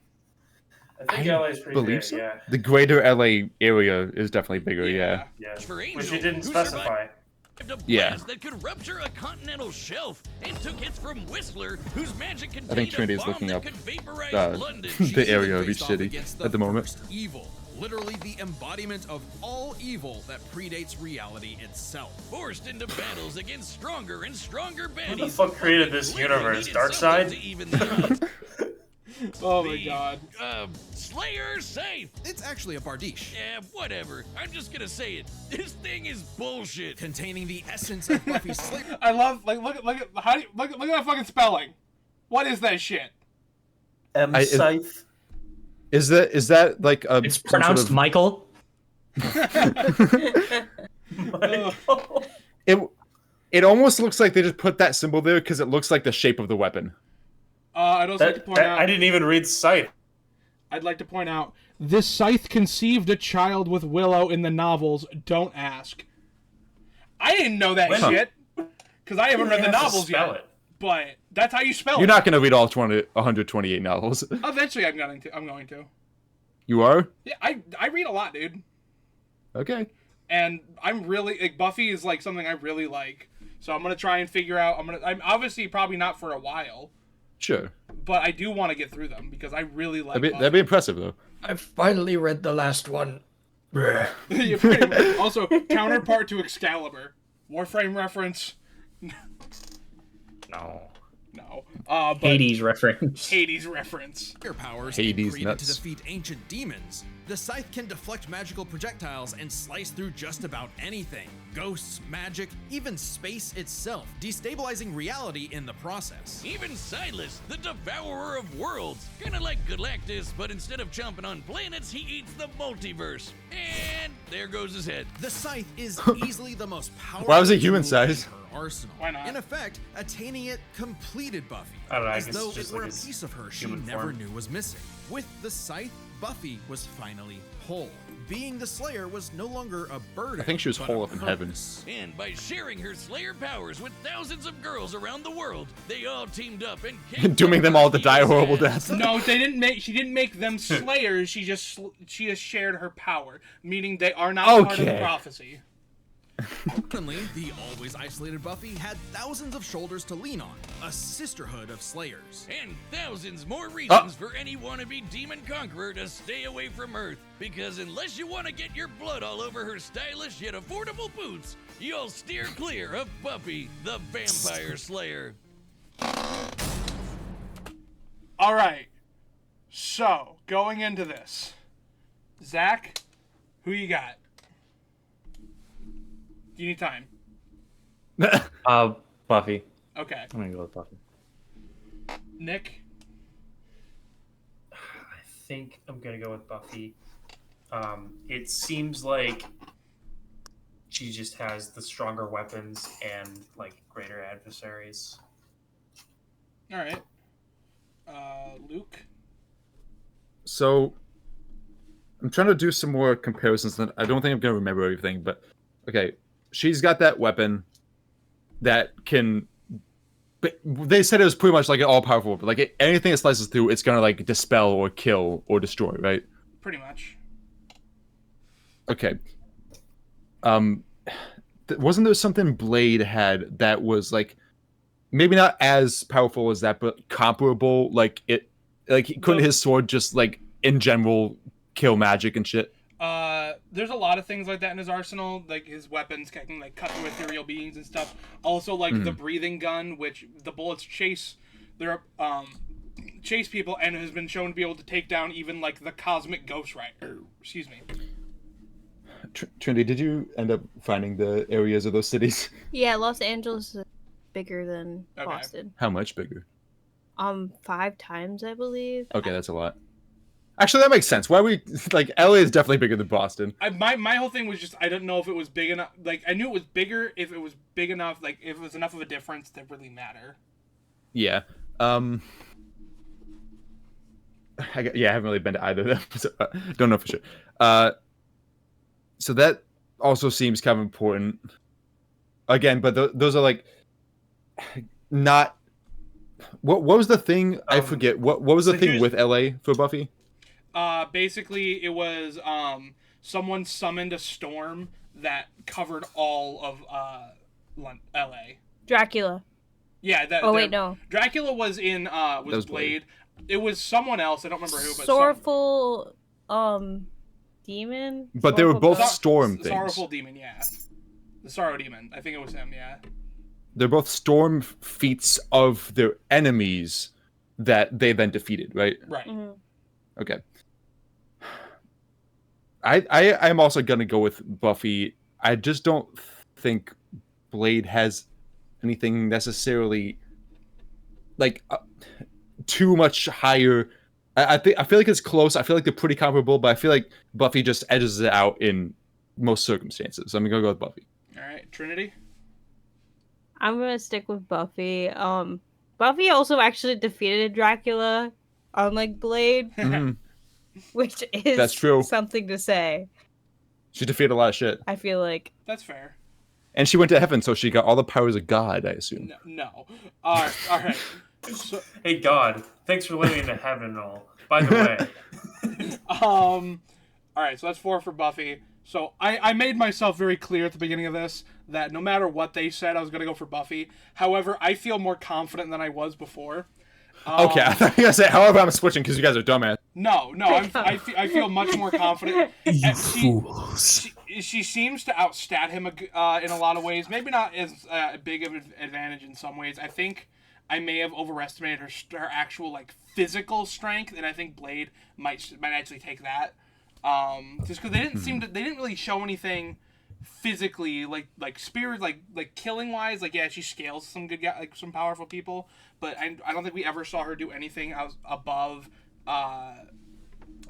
I think LA is pretty believe big, so. yeah. The greater LA area is definitely bigger, yeah. Yeah. For Angel, Which you didn't who specify. survived a Yeah. blast that could rupture a continental shelf and took hits from Whistler, whose magic contained I think Trinity a is bomb looking that up could vaporize London. the area of Faced each off city against at the moment. first evil, literally the embodiment of all evil that predates reality itself. Forced into battles against stronger and stronger baddies. Who the fuck created this universe? Darkseid? Oh my god. Slayer safe. It's actually a Bardiche, Yeah, whatever. I'm just gonna say it. This thing is bullshit. containing the essence of Buffy's slavery. I love look at that fucking spelling. What is that shit? Scythe. Is that like a It's some pronounced sort of, Michael. it almost looks like they just put that symbol there because it looks like the shape of the weapon. I'd also like to point out. I didn't even read Scythe. I'd like to point out this scythe conceived a child with Willow in the novels. Don't ask. I didn't know that shit because I haven't read the novels yet. It. But that's how you spell You're it. not going to read all 128 novels. Eventually, I'm going to. You are? Yeah, I read a lot, dude. Okay. And I'm really like Buffy is like something I really like. So I'm gonna try and figure out. I'm obviously probably not for a while, Sure. but I do want to get through them because I really like. That'd be impressive, though. I finally read the last one. Yeah, pretty much. Also, counterpart to Excalibur, Warframe reference. No. No. But Hades reference. Hades reference. Your powers Hades created nuts. to defeat ancient demons. The scythe can deflect magical projectiles and slice through just about anything. Ghosts, magic, even space itself, destabilizing reality in the process. Even Silas, the devourer of worlds. Kinda like Galactus, but instead of chomping on planets, he eats the multiverse. And there goes his head. The scythe is easily the most powerful. Why was it human tool in size? her arsenal. Why not? In effect, attaining it completed Buffy, I don't know, I as guess though it's just it were like a his piece of her she human never form. knew was missing. With the scythe, Buffy was finally whole. Being the Slayer was no longer a burden. I think she was but whole a up in heaven. purpose. And by sharing her Slayer powers with thousands of girls around the world, they all teamed up and kicked Dooming them all to die Buffy's horrible ass. deaths. No, she didn't make them slayers. She just shared her power, meaning they are not part of the Okay. prophecy. Suddenly, the always isolated Buffy had thousands of shoulders to lean on, a sisterhood of slayers. And thousands more reasons for any wannabe demon conqueror to stay away from Earth. Because unless you want to get your blood all over her stylish yet affordable boots, you'll steer clear of Buffy, the Vampire Slayer. All right. So, going into this, Zach, who you got? Do you need time? Buffy. Okay. I'm gonna go with Buffy. Nick? I think I'm gonna go with Buffy. It seems like she just has the stronger weapons and like greater adversaries. All right. Luke? So, I'm trying to do some more comparisons. I don't think I'm going to remember everything, but okay. She's got that weapon that can... They said it was pretty much like an all-powerful weapon. Like, anything that slices through, it's going to, like, dispel or kill or destroy, right? Pretty much. Okay. Wasn't there something Blade had that was, like, maybe not as powerful as that, but comparable? Like, couldn't his sword just, like, in general, kill magic and shit? There's a lot of things like that in his arsenal. Like, his weapons can, like, cut through ethereal beings and stuff. Also, like, the breathing gun, which the bullets chase people and has been shown to be able to take down even, like, the cosmic Ghost Rider. Excuse me. Trinity, did you end up finding the areas of those cities? Yeah, Los Angeles is bigger than Boston. How much bigger? 5 times, I believe. Okay, that's a lot. Actually, that makes sense. Why we like LA is definitely bigger than Boston. My whole thing was just I didn't know if it was big enough. Like, I knew it was bigger if it was big enough. Like, if it was enough of a difference to really matter. Yeah. I haven't really been to either of them, so don't know for sure. So that also seems kind of important. Again, but those are like not. What was the thing? I forget. What was the thing with LA for Buffy? Basically, it was someone summoned a storm that covered all of LA. Dracula. Yeah. Wait, no. Dracula was in was Blade. It was someone else. I don't remember who. But Sorrowful demon. But they were both storm things. Sorrowful demon, yeah. The Sorrow demon. I think it was him. Yeah. They're both storm feats of their enemies that they then defeated, right? Right. Mm-hmm. Okay. I'm also gonna go with Buffy. I just don't think Blade has anything necessarily like too much higher. I feel like it's close. I feel like they're pretty comparable, but I feel like Buffy just edges it out in most circumstances. So I'm gonna go with Buffy. All right, Trinity. I'm gonna stick with Buffy. Buffy also actually defeated Dracula, unlike Blade, which is that's true. Something to say. She defeated a lot of shit. I feel like that's fair. And she went to heaven, so she got all the powers of God, I assume. No. All right. So, hey God, thanks for letting me into heaven and all. By the way. All right, so that's 4 for Buffy. So I made myself very clear at the beginning of this that no matter what they said, I was going to go for Buffy. However, I feel more confident than I was before. Okay, I thought you were going to say, however, I'm switching because you guys are dumbass. No, I feel much more confident. You fools. She seems to outstat him in a lot of ways. Maybe not as big of an advantage in some ways. I think I may have overestimated her actual like physical strength, and I think Blade might actually take that. Just because they didn't really show anything physically like spirit like killing wise. Like, yeah, she scales some good guy, like some powerful people, but I don't think we ever saw her do anything above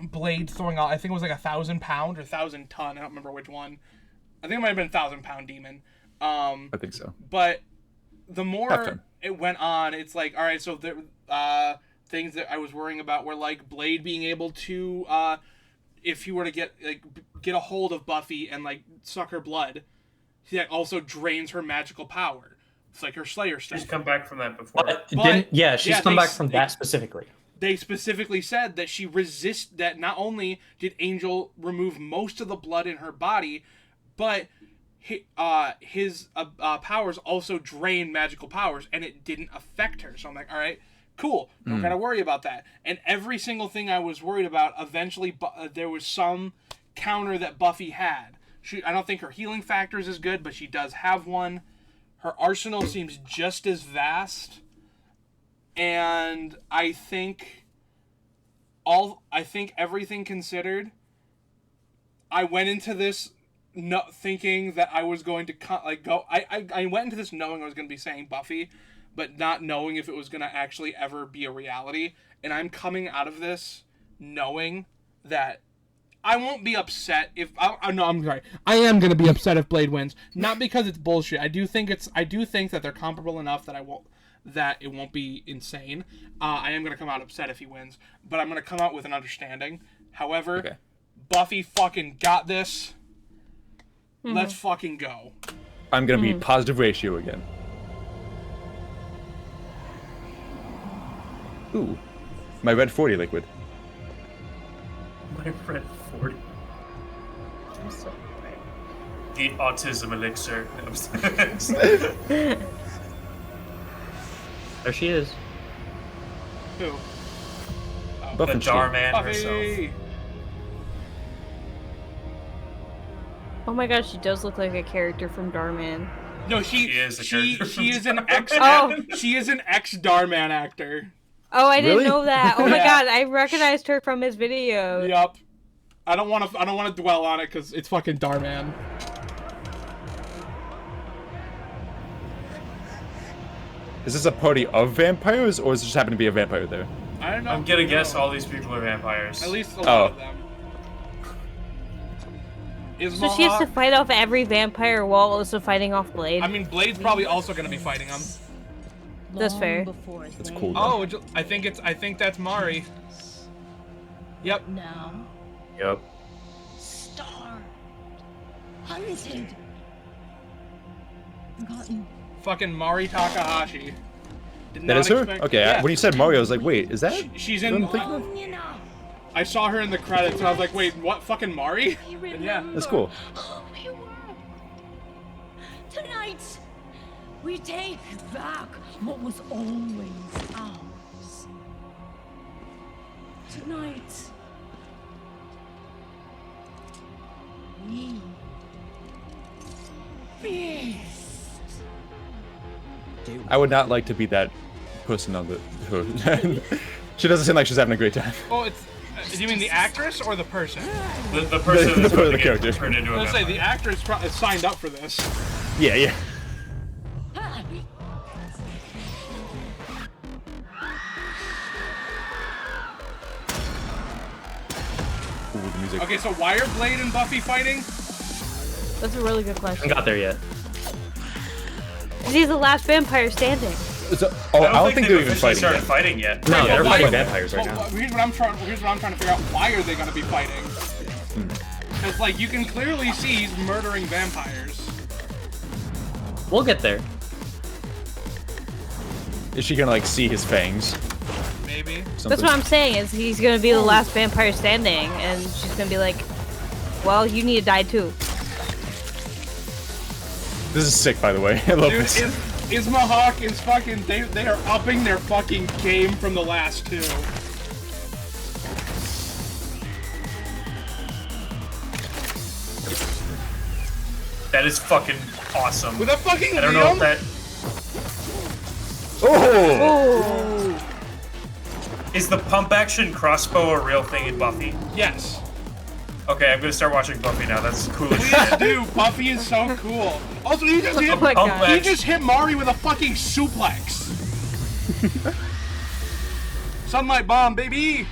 Blade throwing out. I think it was like 1,000 pound or 1,000 ton. I don't remember which one. I think it might have been 1,000 pound demon. I think so. But the more it went on, it's like, all right, so the things that I was worrying about were like Blade being able to if you were to get a hold of Buffy and like suck her blood, that also drains her magical power. It's like her Slayer stuff. She's come back from that before. She's come back from that specifically. They specifically said that she resists. That not only did Angel remove most of the blood in her body, but his powers also drain magical powers, and it didn't affect her. So I'm like, all right, cool. Don't gotta worry about that. And every single thing I was worried about, eventually, there was some counter that Buffy had. I don't think her healing factor is as good, but she does have one. Her arsenal seems just as vast, and I think everything considered, I went into this not thinking that I was going to go. I went into this knowing I was going to be saying Buffy, but not knowing if it was going to actually ever be a reality. And I'm coming out of this knowing that I won't be upset if no, I'm sorry. I am going to be upset if Blade wins, not because it's bullshit. I do think that they're comparable enough that it won't be insane. I am going to come out upset if he wins, but I'm going to come out with an understanding. However, Okay. Buffy fucking got this. Let's fucking go. I'm gonna be positive ratio again. Ooh, my red 40 liquid. My red 40. I'm so bright. The autism elixir. There she is. Who? The Buffy. Darman Buffy. herself. Oh my god, she does look like a character from Darman. No, She is a character from she is an ex. Darman. She is an ex Darman actor. Oh, I didn't Really? know that. Oh my Yeah. god, I recognized her from his video. Yup. I don't want to dwell on it because it's fucking Darman. Is this a party of vampires, or does it just happen to be a vampire there? I don't know. I'm gonna guess all these people are vampires. At least a lot of them. So she has to fight off every vampire while also fighting off Blade. I mean, Blade's probably also going to be fighting him. That's fair. That's cool. Though. Oh, I think that's Mari. Yep. Now, Yep. starved, hunted, forgotten. Fucking Mari Takahashi. Did That not is her? expect- Okay, yeah. when you said Mario, I was like, wait, is that? She's what in. I'm thinking of? You know, I saw her in the credits and I was like, wait, what? Fucking Mari? And yeah. That's cool. we were. Tonight, we take back what was always ours. Tonight, we feast. I would not like to be that person on the hood. She doesn't seem like she's having a great time. Oh, it's. Do you mean the actress or the person? The person is The going to character. get turned into a I was gonna say vampire. the actress signed up for this. Yeah, yeah. Ooh, the music. Okay, so why are Blade and Buffy fighting? That's a really good I question. haven't got there yet. 'Cause he's the last vampire standing. So, I don't think they're even officially fighting started yet. fighting yet. No, Wait, they're but fighting why- vampires right well, now. Here's what I'm trying to figure out. Why are they gonna be fighting? Because like you can clearly see he's murdering vampires. We'll get there. Is she gonna like see his fangs? Maybe. That's what I'm saying, is he's gonna be the last vampire standing, and she's gonna be like, well, you need to die too. This is sick, by the way. I love Dude, this. Ismahawk is fucking. They are upping their fucking game from the last two. That is fucking awesome. With a fucking I don't know Liam? if that Oh! is the pump action crossbow a real thing in Buffy. Yes. Okay, I'm gonna start watching Buffy now. That's cool as Please shit. do. Buffy is so cool. Also, he just hit. Oh my Pump god. He action. just hit Mari with a fucking suplex. Sunlight bomb, baby.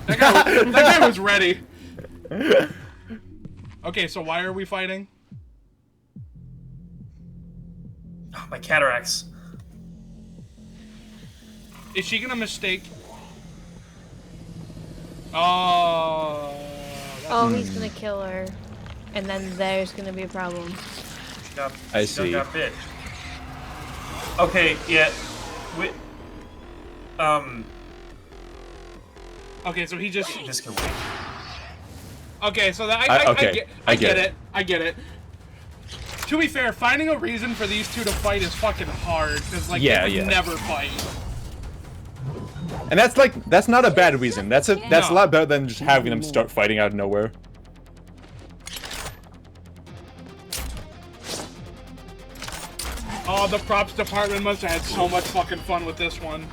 That guy was ready. Okay, so why are we fighting? Oh, my cataracts. Is she gonna mistake? Oh. Oh, he's gonna kill her. And then there's gonna be a problem. I She done see. got bit. Okay, yeah. Okay, so he just. This can wait. Okay, so that, I get it. To be fair, finding a reason for these two to fight is fucking hard, because, like, they would never fight. And that's not a bad reason. That's a lot better than just having them start fighting out of nowhere. Oh, the props department must have had so much fucking fun with this one.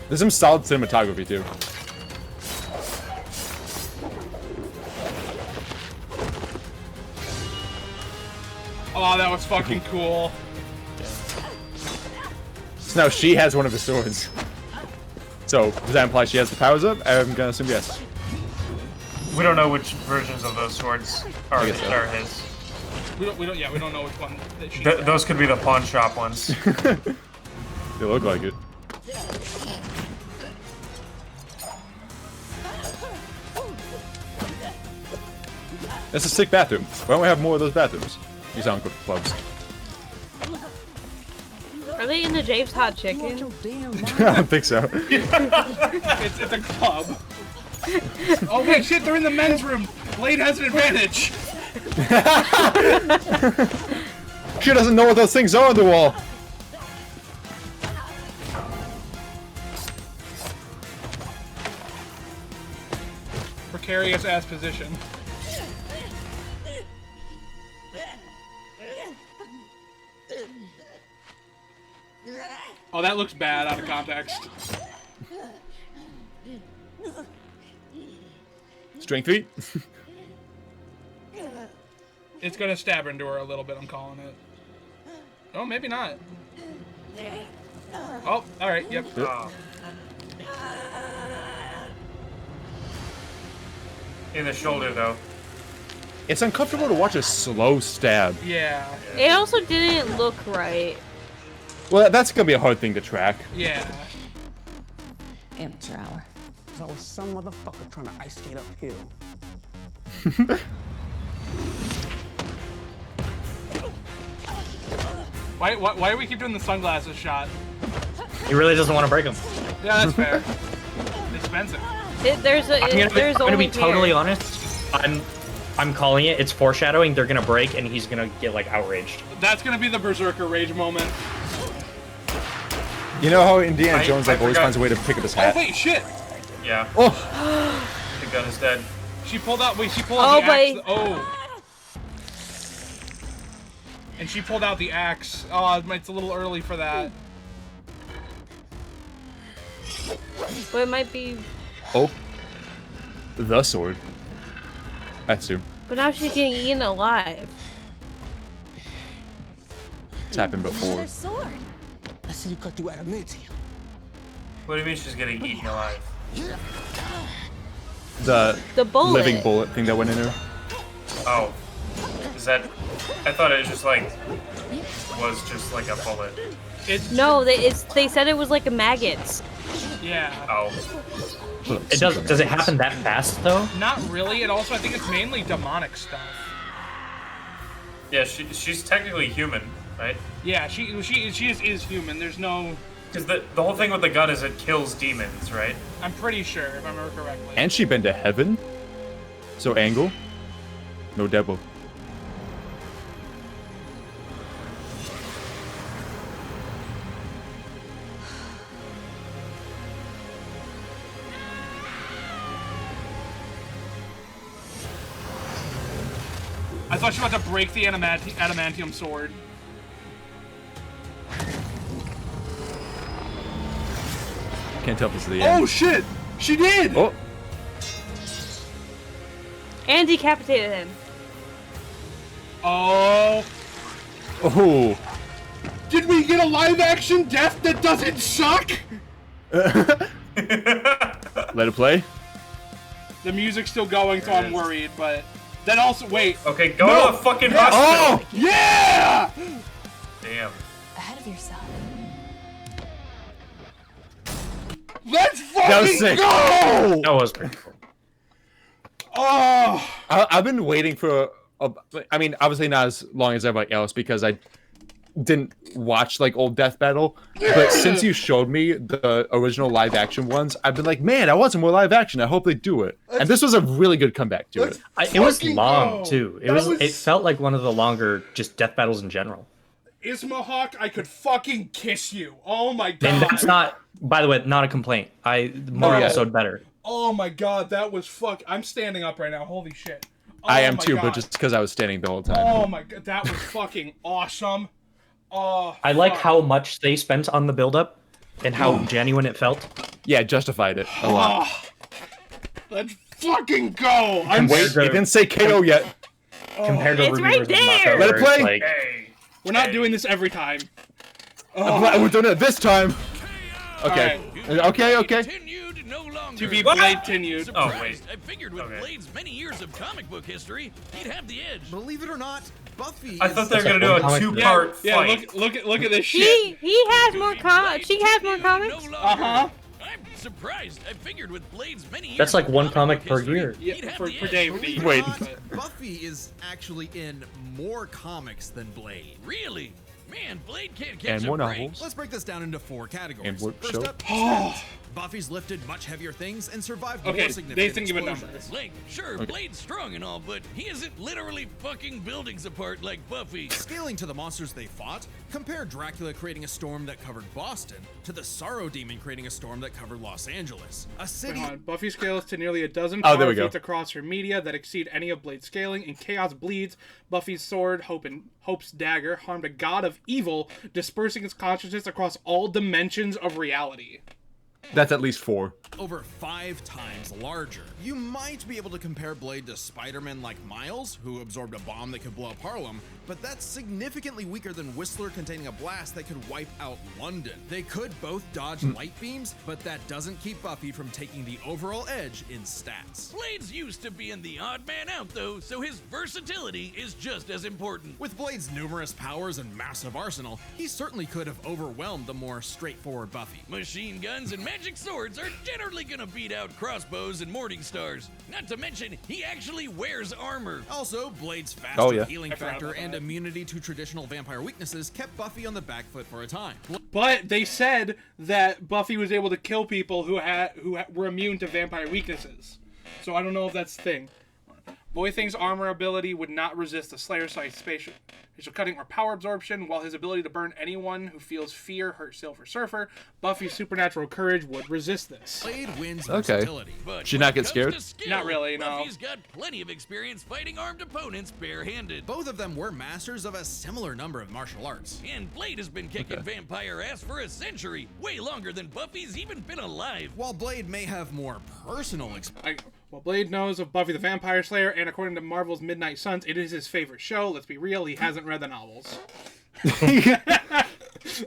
There's some solid cinematography too. Oh, that was fucking cool. So now she has one of the swords. So, does that imply she has the powers up? I'm gonna assume yes. We don't know which versions of those swords are his. We don't know which one that she those could be the pawn shop ones. They look like it. That's a sick bathroom. Why don't we have more of those bathrooms? These aren't clubs. Are they in the James Hot Chicken? I don't think so. It's a club. Oh wait, shit! They're in the men's room. Blade has an advantage. She doesn't know what those things are on the wall. Precarious ass position. Oh, that looks bad out of context. Strength feat? It's gonna stab her into her a little bit, I'm calling it. Oh, maybe not. Oh, alright, yep. In the shoulder, though. It's uncomfortable to watch a slow stab. Yeah. It also didn't look right. Well, that's gonna be a hard thing to track. Yeah. Amateur hour. There's always some motherfucker trying to ice skate uphill. Why do we keep doing the sunglasses shot? He really doesn't want to break them. Yeah, that's fair. It's expensive. I'm gonna be totally honest. I'm calling it. It's foreshadowing. They're gonna break, and he's gonna get like outraged. That's gonna be the berserker rage moment. You know how Indiana Jones always finds a way to pick up his hat? Oh wait, shit! Yeah. Oh! The gun is dead. She pulled out. Wait, she pulled out the axe. Oh. And she pulled out the axe. Oh, it's a little early for that. But it might be. Oh. The sword. That's true. But now she's getting eaten alive. It's happened before. I see you cut through adamantium. What do you mean she's getting eaten alive? The bullet. Living bullet thing that went in her. Oh. Is that... I thought it was just like a bullet. No, they said it was like a maggot. Yeah. Oh. Does it happen that fast though? Not really. It also, I think it's mainly demonic stuff. Yeah, she's technically human, right? Yeah, she is human. There's no... Because the whole thing with the gun is it kills demons, right? I'm pretty sure, if I remember correctly. And she been to heaven? So angle? No devil. I thought she was about to break the adamantium sword. Can't tell if it's the end. Oh shit! She did! Oh! And decapitated him. Oh! Oh! Did we get a live action death that doesn't suck? Let it play? The music's still going, so I'm worried, but... Then also, wait. Okay, go to the fucking hospital! Oh! Yeah! Damn. Ahead of yourself. Let's fucking go! That was pretty cool. Oh! I've been waiting for I mean, obviously not as long as everybody else, because didn't watch like old Death Battle, but since you showed me the original live action ones, I've been like, man, I want some more live action. I hope they do it. And this was a really good comeback to it. It was long too. It felt like one of the longer just death battles in general. Ismahawk, I could fucking kiss you. Oh my god. And that's not, by the way, not a complaint. More episode better. Oh my god, that was I'm standing up right now. Holy shit. Oh I am too, but just because I was standing the whole time. Oh my god, that was fucking awesome. Oh, I like how much they spent on the build-up and how genuine it felt. Yeah, it justified it a lot. Let's fucking go. Wait, you didn't say KO yet. Compared to It's right there. Let it play. Hey. We're not doing this every time. We're doing it this time. Okay. Okay. To be Blade continued. Oh wait. I figured with Blade's many years of comic book history, he'd have the edge. Believe it or not, Buffy. I thought they were gonna do a 2-part fight. Look at this shit. He has more comics. She has more comics. Uh-huh. I'm surprised. I figured with Blade's many years. That's like one comic per year. Yeah, per day. Wait. Buffy is actually in more comics than Blade. Really? Man, Blade can't catch And a more break. novels. Let's break this down into 4 categories. And what First show? up, Buffy's lifted much heavier things and survived more significant Nathan, give a number. explosions. Like, sure, Blade's strong and all, but he isn't literally fucking buildings apart like Buffy. Scaling to the monsters they fought, compare Dracula creating a storm that covered Boston to the Sorrow Demon creating a storm that covered Los Angeles. A city. Buffy scales to nearly a dozen there power we go. feats across her media that exceed any of Blade's scaling. In Chaos Bleeds, Buffy's sword, Hope's dagger, harmed a god of evil, dispersing its consciousness across all dimensions of reality. That's at least 4. Over 5 times larger. You might be able to compare Blade to Spider-Man like Miles, who absorbed a bomb that could blow up Harlem, but that's significantly weaker than Whistler containing a blast that could wipe out London. They could both dodge light beams, but that doesn't keep Buffy from taking the overall edge in stats. Blade's used to being the odd man out, though, so his versatility is just as important. With Blade's numerous powers and massive arsenal, he certainly could have overwhelmed the more straightforward Buffy. Machine guns and magic swords are generally gonna beat out crossbows and morning stars. Not to mention, he actually wears armor. Also, Blade's faster healing I forgot factor about and that. immunity to traditional vampire weaknesses kept Buffy on the back foot for a time. But they said that Buffy was able to kill people who were immune to vampire weaknesses. So I don't know if that's the thing. Boything's armor ability would not resist the Slayer-sized facial cutting or power absorption, while his ability to burn anyone who feels fear hurt Silver Surfer. Buffy's supernatural courage would resist this. Blade wins versatility. But Should when not it get comes scared? to skill, Not really, no. Buffy's got plenty of experience fighting armed opponents barehanded. Both of them were masters of a similar number of martial arts. And Blade has been kicking vampire ass for a century, way longer than Buffy's even been alive. While Blade may have more personal experience. Well, Blade knows of Buffy the Vampire Slayer, and according to Marvel's Midnight Suns, it is his favorite show. Let's be real, he hasn't read the novels.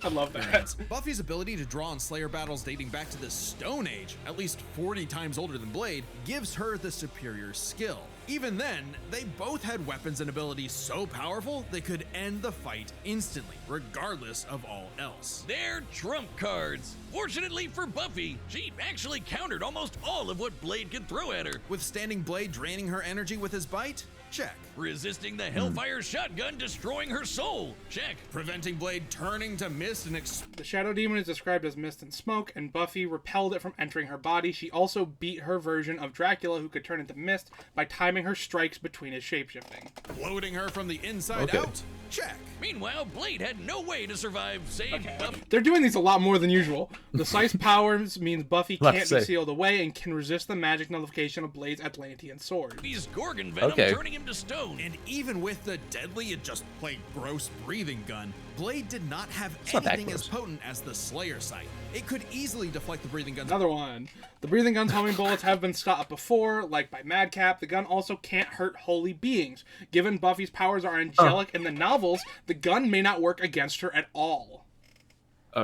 I love that. Buffy's ability to draw on Slayer battles dating back to the Stone Age, at least 40 times older than Blade, gives her the superior skill. Even then, they both had weapons and abilities so powerful they could end the fight instantly, regardless of all else. They're trump cards. Fortunately for Buffy, she actually countered almost all of what Blade could throw at her. Withstanding Blade draining her energy with his bite? Check. Resisting the Hellfire shotgun destroying her soul? Check. Preventing Blade turning to mist and The Shadow Demon is described as mist and smoke, and Buffy repelled it from entering her body. She also beat her version of Dracula, who could turn into mist, by timing her strikes between his shapeshifting. floating her from the inside out? Check. Meanwhile, Blade had no way to survive, saying Buffy. They're doing these a lot more than usual. The Scythe's powers means Buffy Left can't say. be sealed away and can resist the magic nullification of Blade's Atlantean sword. He's Gorgon venom Okay. turning him to stone. And even with the deadly and just plain gross breathing gun, Blade did not have not that anything as gross. potent as the Slayer sight. It could easily deflect the breathing gun's Another one. The breathing gun's homing bullets have been stopped before, like by Madcap. The gun also can't hurt holy beings. Given Buffy's powers are angelic in the novels, the gun may not work against her at all.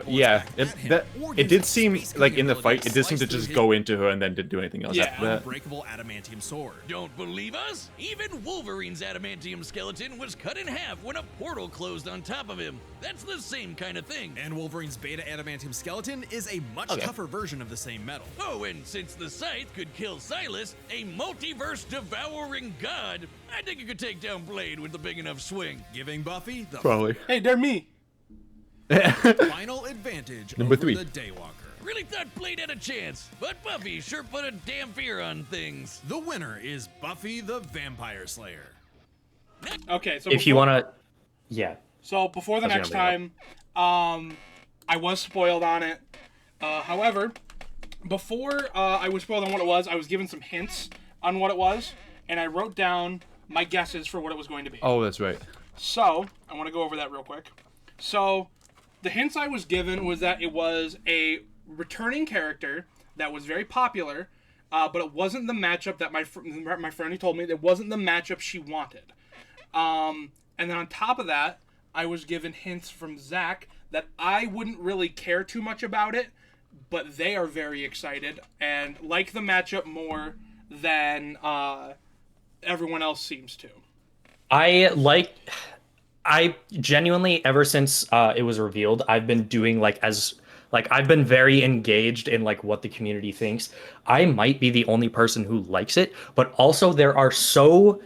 Yeah, it did seem like in the fight, it did seem to just go into her and then didn't do anything else after that. unbreakable adamantium sword. Don't believe us? Even Wolverine's adamantium skeleton was cut in half when a portal closed on top of him. That's the same kind of thing. And Wolverine's beta adamantium skeleton is a much tougher version of the same metal. Oh, and since the Scythe could kill Silas, a multiverse devouring god, I think it could take down Blade with a big enough swing. Giving Buffy the Probably. Hey, they're me. Final advantage Number over 3. the Daywalker. Really thought Blade had a chance, but Buffy sure put a damn fear on things. The winner is Buffy the Vampire Slayer. Okay, so if you want to, yeah. So before the next time, I was spoiled on it. However, before I was spoiled on what it was, I was given some hints on what it was, and I wrote down my guesses for what it was going to be. Oh, that's right. So I want to go over that real quick. So the hints I was given was that it was a returning character that was very popular, but it wasn't the matchup that my friend who told me, it wasn't the matchup she wanted. And then on top of that, I was given hints from Zach that I wouldn't really care too much about it, but they are very excited and like the matchup more than everyone else seems to. I genuinely, ever since it was revealed, I've been doing I've been very engaged in like what the community thinks. I might be the only person who likes it, but also there are so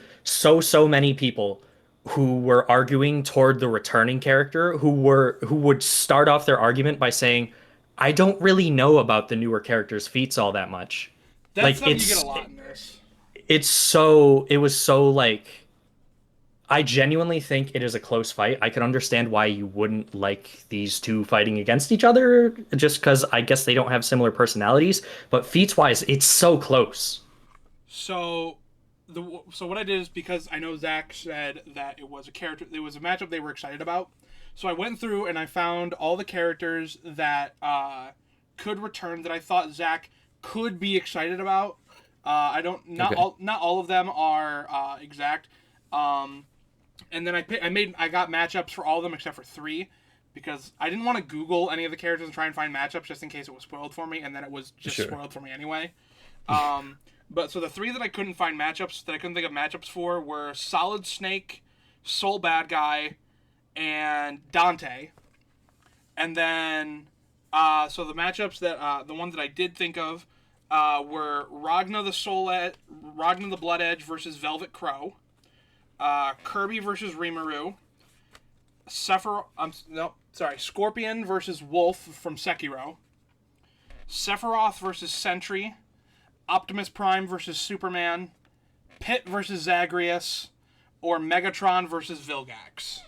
many people who were arguing toward the returning character who would start off their argument by saying, I don't really know about the newer character's feats all that much. That's something you get a lot in this. It was so like, I genuinely think it is a close fight. I can understand why you wouldn't like these two fighting against each other, just because I guess they don't have similar personalities. But feats-wise, it's so close. So what I did is, because I know Zach said that it was a matchup they were excited about. So I went through and I found all the characters that could return that I thought Zach could be excited about. Not all of them are exact. And then I got matchups for all of them except for 3, because I didn't want to Google any of the characters and try and find matchups just in case it was spoiled for me, and then it was just spoiled for me anyway. But so the 3 that I couldn't think of matchups for were Solid Snake, Soul Bad Guy, and Dante. And then so the matchups that the ones that I did think of were Ragna the Blood Edge versus Velvet Crow. Kirby versus Rimuru, Scorpion versus Wolf from Sekiro, Sephiroth versus Sentry, Optimus Prime versus Superman, Pit versus Zagreus, or Megatron versus Vilgax.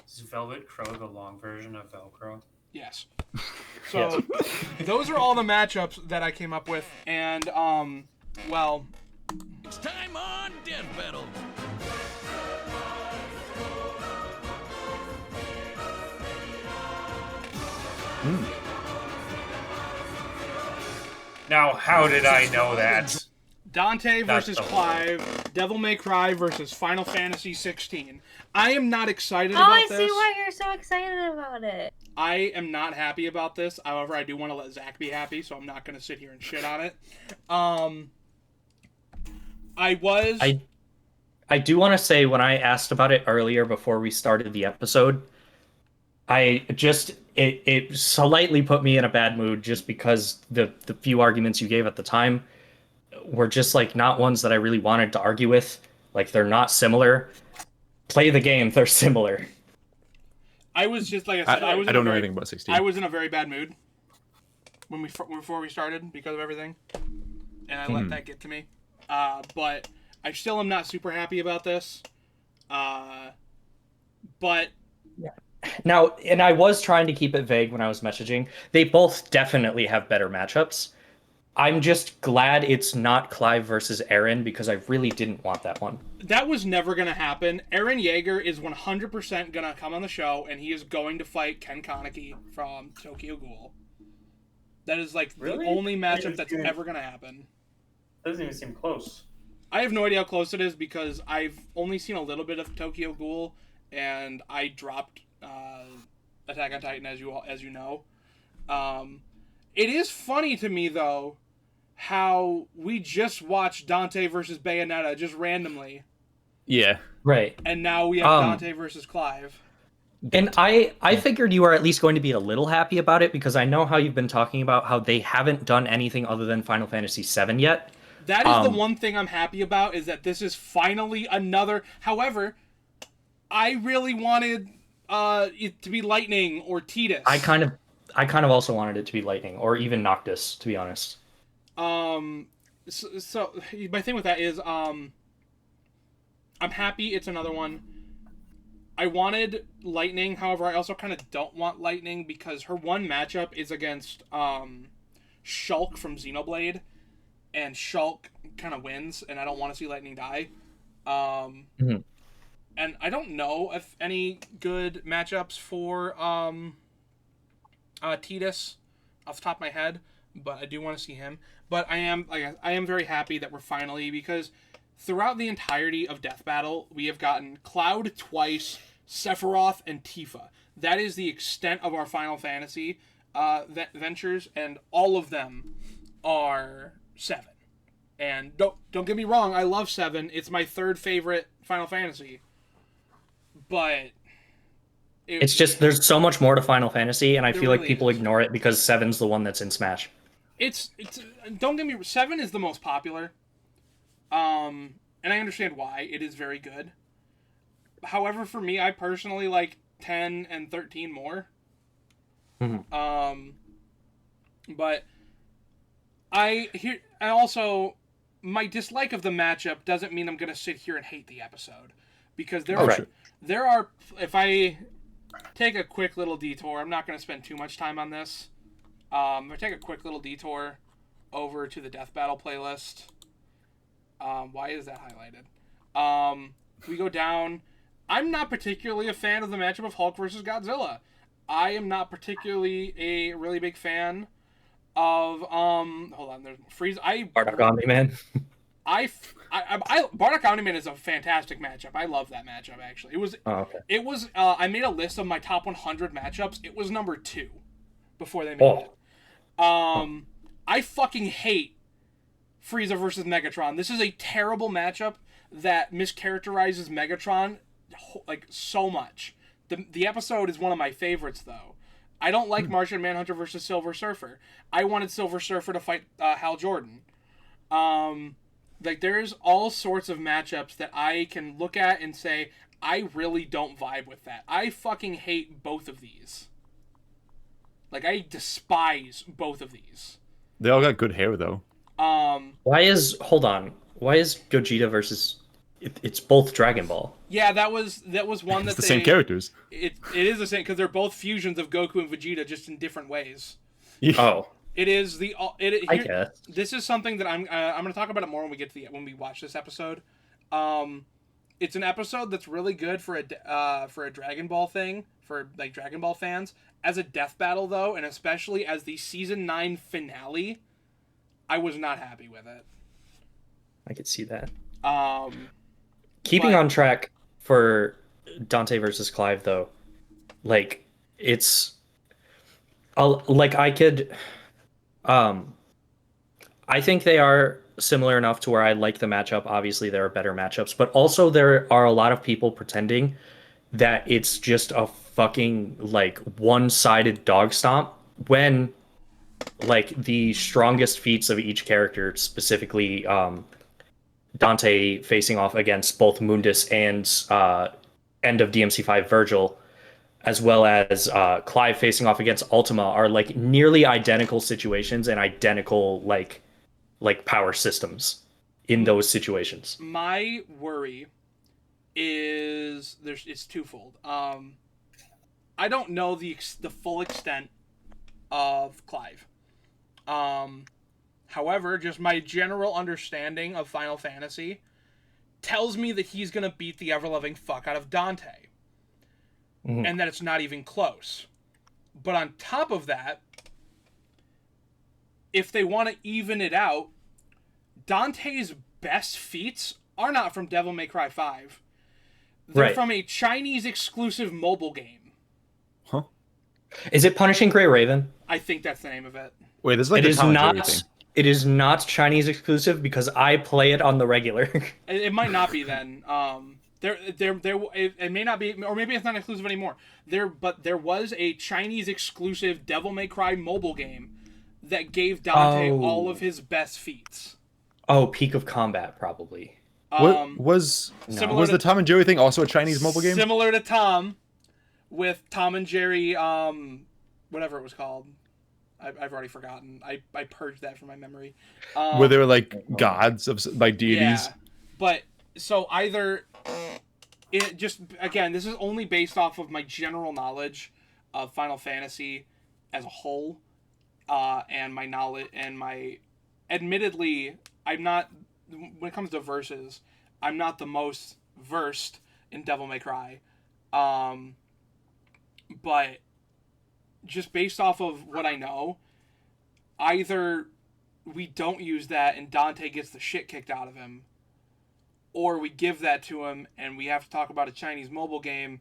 Is Velvet Crow the long version of Velcro? Yes. So those are all the matchups that I came up with, and well, it's time on Death Battle. Now, how did I know that? Dante versus Clive, Devil May Cry versus Final Fantasy 16. I am not excited about this. Oh, I see why you're so excited about it. I am not happy about this. However, I do want to let Zach be happy, so I'm not going to sit here and shit on it. I do want to say, when I asked about it earlier before we started the episode, it slightly put me in a bad mood, just because the few arguments you gave at the time were just like not ones that I really wanted to argue with. Like, they're not similar. Play the game, they're similar. I was just, like I said, I don't know anything about 16. I was in a very bad mood before we started because of everything, and I let that get to me. But I still am not super happy about this. But yeah. Now, and I was trying to keep it vague when I was messaging. They both definitely have better matchups. I'm just glad it's not Clive versus Aaron, because I really didn't want that one. That was never going to happen. Aaron Yeager is 100% going to come on the show, and he is going to fight Ken Kaneki from Tokyo Ghoul. That is, like, the only matchup that's ever going to happen. Doesn't even seem close. I have no idea how close it is, because I've only seen a little bit of Tokyo Ghoul, and I dropped Attack on Titan, as you know. It is funny to me, though, how we just watched Dante versus Bayonetta just randomly. Yeah. Right. And now we have Dante versus Clive. And I figured you were at least going to be a little happy about it, because I know how you've been talking about how they haven't done anything other than Final Fantasy VII yet. That is the one thing I'm happy about, is that this is finally another... However, I really wanted it to be Lightning or Tidus. I kind of also wanted it to be Lightning or even Noctis, to be honest. So my thing with that is, I'm happy it's another one. I wanted Lightning, however, I also kind of don't want Lightning because her one matchup is against Shulk from Xenoblade, and Shulk kind of wins, and I don't want to see Lightning die. And I don't know if any good matchups for Tidus off the top of my head, but I do want to see him. But I am very happy that we're finally, because throughout the entirety of Death Battle, we have gotten Cloud twice, Sephiroth, and Tifa. That is the extent of our Final Fantasy ventures, and all of them are 7. And don't get me wrong, I love 7. It's my third favorite Final Fantasy. But it's just there's so much more to Final Fantasy, and I feel really like people ignore it because 7's the one that's in Smash. It's don't get me, 7 is the most popular. And I understand why. It is very good. However, for me, I personally like 10 and 13 more. But I also, my dislike of the matchup doesn't mean I'm going to sit here and hate the episode, because there are, if I take a quick little detour, I'm not going to spend too much time on this. If I take a quick little detour over to the Death Battle playlist. Why is that highlighted? We go down. I'm not particularly a fan of the matchup of Hulk versus Godzilla. I am not particularly a really big fan of hold on, there's Freeze. Bardock Omni-Man. Bardock Omni-Man is a fantastic matchup. I love that matchup, actually. It was I made a list of my top 100 matchups. It was number 2 before they made it. I fucking hate Frieza versus Megatron. This is a terrible matchup that mischaracterizes Megatron like so much. The episode is one of my favorites, though. I don't like Martian Manhunter versus Silver Surfer. I wanted Silver Surfer to fight Hal Jordan. Like, there's all sorts of matchups that I can look at and say, I really don't vibe with that. I fucking hate both of these. Like, I despise both of these. They all got good hair, though. Why is Gogeta versus... It's both Dragon Ball. Yeah, that was one that's the same characters. It is the same, because they're both fusions of Goku and Vegeta, just in different ways. Yeah. Oh. It is the I guess. This is something that I'm going to talk about it more when we watch this episode. It's an episode that's really good for a Dragon Ball thing, for like Dragon Ball fans. As a Death Battle, though, and especially as the season 9 finale, I was not happy with it. I could see that. Keeping on track for Dante versus Clive, though, like, it's like I think they are similar enough to where I like the matchup. Obviously, there are better matchups, but also there are a lot of people pretending that it's just a fucking like one-sided dog stomp when like the strongest feats of each character, specifically Dante facing off against both Mundus and end of DMC5 Virgil, as well as Clive facing off against Ultima, are like nearly identical situations and identical like power systems in those situations. My worry is it's twofold. I don't know the full extent of Clive. However, just my general understanding of Final Fantasy tells me that he's going to beat the ever-loving fuck out of Dante. Mm-hmm. And that it's not even close. But on top of that, if they want to even it out, Dante's best feats are not from Devil May Cry 5. They're from a Chinese-exclusive mobile game. Huh? Is it Punishing Grey Raven? I think that's the name of it. Wait, this is like It is not Chinese exclusive because I play it on the regular. It might not be then. It may not be, or maybe it's not exclusive anymore. But there was a Chinese exclusive Devil May Cry mobile game that gave Dante all of his best feats. Oh, Peak of Combat, probably. Was the Tom and Jerry thing also a Chinese mobile game? Similar to Tom, with Tom and Jerry, whatever it was called. I've already forgotten. I purged that from my memory. Where they were like gods of like deities. Yeah, but so either it just again, this is only based off of my general knowledge of Final Fantasy as a whole, and my knowledge and my. Admittedly, I'm not when it comes to verses. I'm not the most versed in Devil May Cry, but just based off of what I know, either we don't use that and Dante gets the shit kicked out of him, or we give that to him and we have to talk about a Chinese mobile game,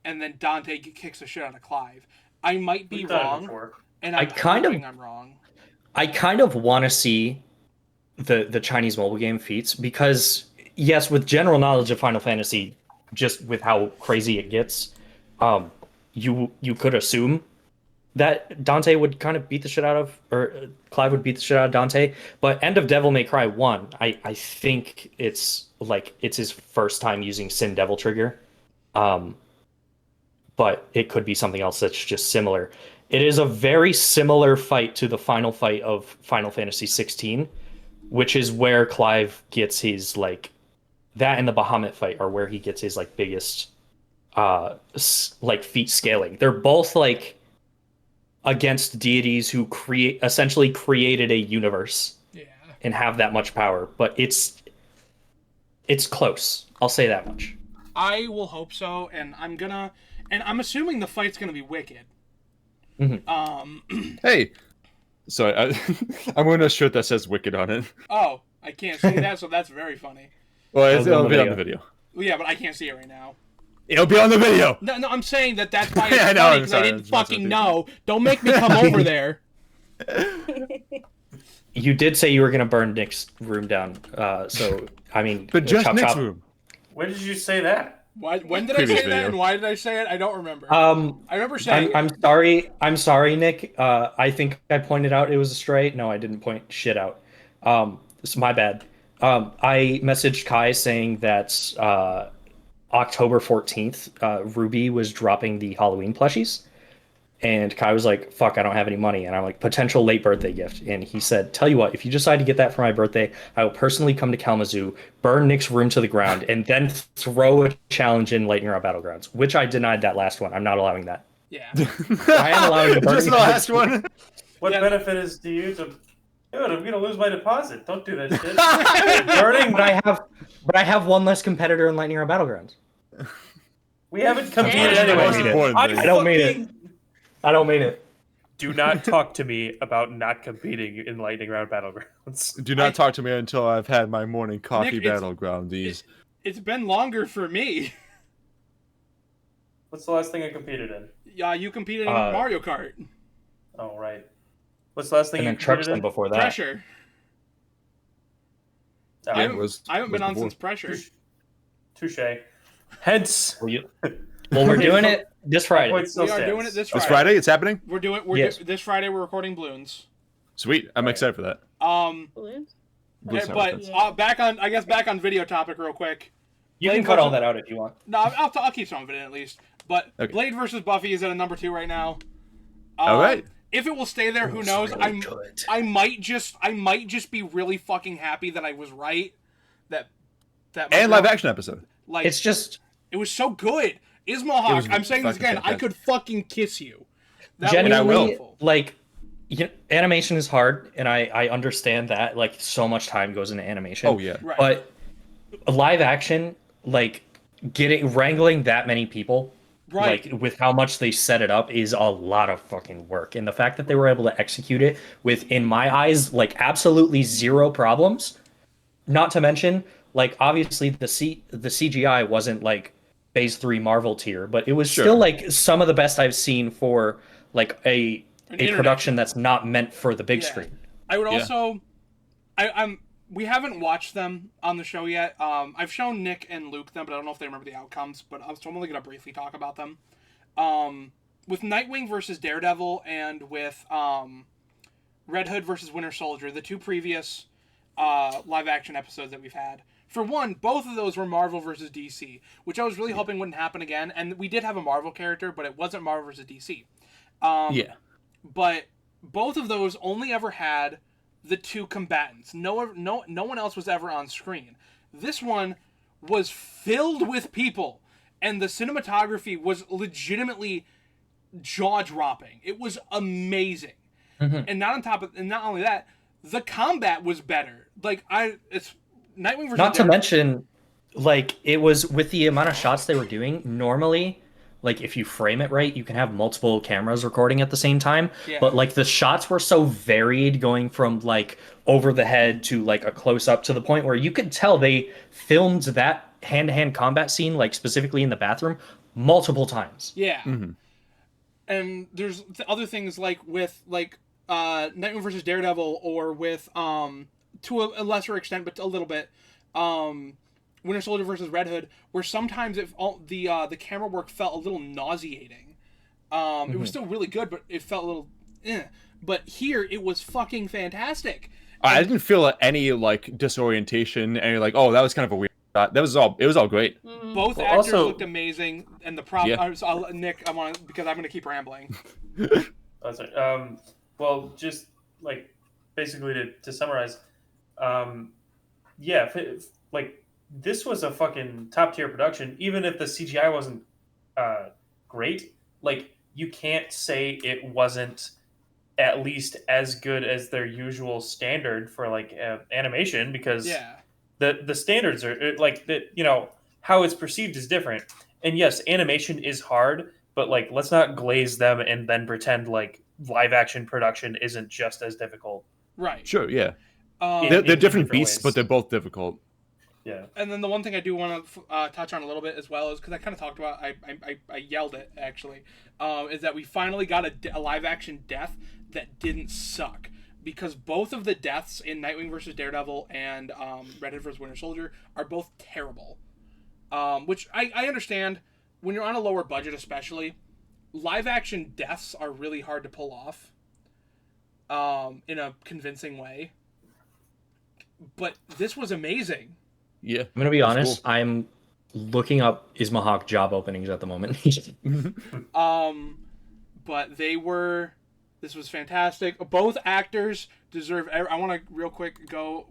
and then Dante kicks the shit out of Clive. I might be wrong, and I'm hoping I'm wrong. I kind of want to see the Chinese mobile game feats because, yes, with general knowledge of Final Fantasy, just with how crazy it gets, you could assume that Dante would kind of beat the shit out of, or Clive would beat the shit out of Dante. But end of Devil May Cry 1, I think it's his first time using Sin Devil Trigger. But it could be something else that's just similar. It is a very similar fight to the final fight of Final Fantasy 16, which is where Clive gets his that and the Bahamut fight are where he gets his biggest feat scaling. They're both against deities who essentially created a universe and have that much power, but it's close. I'll say that much. I will hope so, and I'm assuming the fight's gonna be wicked. Mm-hmm. Hey, sorry, I'm wearing a shirt that says "Wicked" on it. Oh, I can't see that, so that's very funny. Well, it'll be on the video. Well, yeah, but I can't see it right now. It'll be on the video. No, I'm saying that's why it's funny because I didn't fucking know. Don't make me come over there. You did say you were gonna burn Nick's room down, so I mean, but just Nick's room. When did you say that? When did I say that, and why did I say it? I don't remember. I remember saying I'm sorry, Nick. I think I pointed out it was a stray. No, I didn't point shit out. It's my bad. I messaged Kai saying that October 14th, Ruby was dropping the Halloween plushies. And Kai was like, fuck, I don't have any money. And I'm like, potential late birthday gift. And he said, tell you what, if you decide to get that for my birthday, I will personally come to Kalamazoo, burn Nick's room to the ground, and then throw a challenge in Lightning Round Battlegrounds, which I denied that last one. I'm not allowing that. Yeah. I am allowing to burn just the last one. What benefit is to you to... Dude, I'm going to lose my deposit. Don't do that shit. Burning... But I have one less competitor in Lightning Round Battlegrounds. We haven't competed anyway. I don't mean it. I don't mean it. Do not talk to me about not competing in Lightning Round Battlegrounds. Do not talk to me until I've had my morning coffee battleground. It's been longer for me. What's the last thing I competed in? Yeah, you competed in Mario Kart. Oh, right. What's the last thing you competed in? Before that. Pressure. I haven't been on since Pressure. Touche. Hence. Well, we're doing it this Friday. We are doing it this Friday. This Friday, it's happening. This Friday. We're recording Bloons. Sweet, I'm excited for that. Balloons? But back on video topic real quick. You can cut all that out if you want. No, I'll keep some of it in at least. But okay. Blade versus Buffy is at a number 2 right now. All right. If it will stay there, who knows? Really I might just be really fucking happy that I was right. That and live action episode. It was so good. Ismahawk, I'm saying this again. Fantastic. I could fucking kiss you. Genuinely, animation is hard, and I understand that. So much time goes into animation. Oh yeah. Right. But live action, wrangling that many people, right, with how much they set it up is a lot of fucking work. And the fact that they were able to execute it with, in my eyes, absolutely zero problems. Not to mention, obviously the CGI wasn't Phase 3 Marvel tier, but it was still some of the best I've seen for a production that's not meant for the big screen. I would also, we haven't watched them on the show yet. I've shown Nick and Luke them, but I don't know if they remember the outcomes. But I'm only gonna briefly talk about them. With Nightwing versus Daredevil and with Red Hood versus Winter Soldier, the 2 previous live action episodes that we've had. for one, both of those were Marvel versus DC, which I was really hoping wouldn't happen again. And we did have a Marvel character, but it wasn't Marvel versus DC. But both of those only ever had the two combatants. No one else was ever on screen. This one was filled with people, and the cinematography was legitimately jaw-dropping. It was amazing. And not only that, the combat was better. Like it's Nightwing versus Not to mention, like, it was with the amount of shots they were doing. Normally, like, if you frame it right, you can have multiple cameras recording at the same time. Yeah. But like the shots were so varied, going from like over the head to like a close up, to the point where you could tell they filmed that hand-to-hand combat scene, like specifically in the bathroom, multiple times. Yeah. And there's other things like with like Nightwing versus Daredevil, or with to a lesser extent, but a little bit, Winter Soldier versus Red Hood, where sometimes the camera work felt a little nauseating. It was still really good, but it felt a little But here it was fucking fantastic. I didn't feel any like disorientation, and you're like, oh, that was kind of a weird shot. It was all great. Both actors looked amazing, and the prop. Nick, because I'm gonna keep rambling. That's right. Well, just like basically to summarize, like this was a fucking top tier production. Even if the CGI wasn't great, like you can't say it wasn't at least as good as their usual standard for like animation, because the standards are like that. You know how it's perceived is different. And yes, animation is hard, but like let's not glaze them and then pretend like live action production isn't just as difficult. Right. Sure. Yeah. They're different beasts, but they're both difficult. Yeah. And then the one thing I do want to touch on a little bit as well is, because I kind of talked about, I yelled it actually, is that we finally got a live action death that didn't suck. Because both of the deaths in Nightwing versus Daredevil and Red Hood vs. Winter Soldier are both terrible. Which I understand, when you're on a lower budget especially, live action deaths are really hard to pull off in a convincing way. But this was amazing. Yeah. I'm going to be honest, cool. I'm looking up Ismahawk job openings at the moment. But this was fantastic. Both actors deserve, I want to real quick go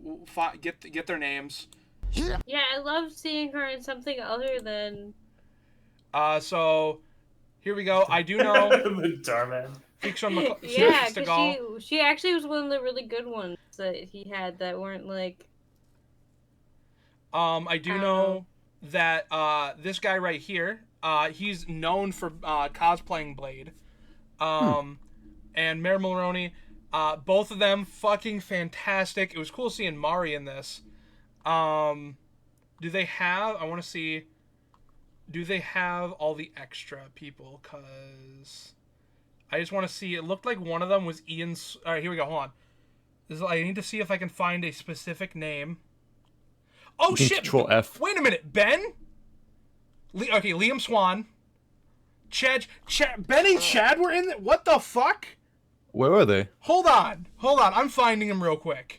get their names. Yeah, I love seeing her in something other than... So, here we go. I do know... the Darman. Yeah, because she actually was one of the really good ones that he had that weren't like... I do know that this guy right here, he's known for cosplaying Blade. And Mayor Mulroney, both of them fucking fantastic. It was cool seeing Mari in this. Do they have... I want to see... Do they have all the extra people? Because I just want to see... It looked like one of them was Ian's... All right, here we go. Hold on. I need to see if I can find a specific name. Oh, shit! Control F. Wait a minute. Ben? Okay, Liam Swan. Chad. Ben and Chad were in it? What the fuck? Where are they? Hold on. I'm finding him real quick.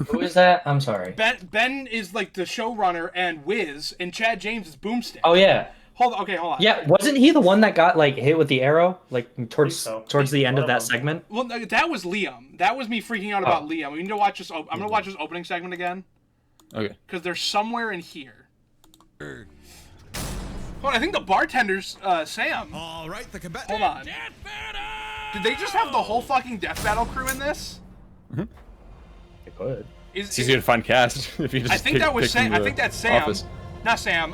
Who is that? I'm sorry. Ben is like the showrunner and Wiz, and Chad James is Boomstick. Oh, yeah. Hold on. Yeah, wasn't he the one that got like hit with the arrow, like towards the end of that segment? Well, that was Liam. That was me freaking out about Liam. We need to watch this. I'm gonna watch this opening segment again. Okay. Because they're somewhere in here. Hold on, I think the bartender's Sam. All right, the combat. Hold on. Did they just have the whole fucking Death Battle crew in this? They could. It's easier to find cast if you just. I think that was Sam. I think that's Sam. Office. Not Sam.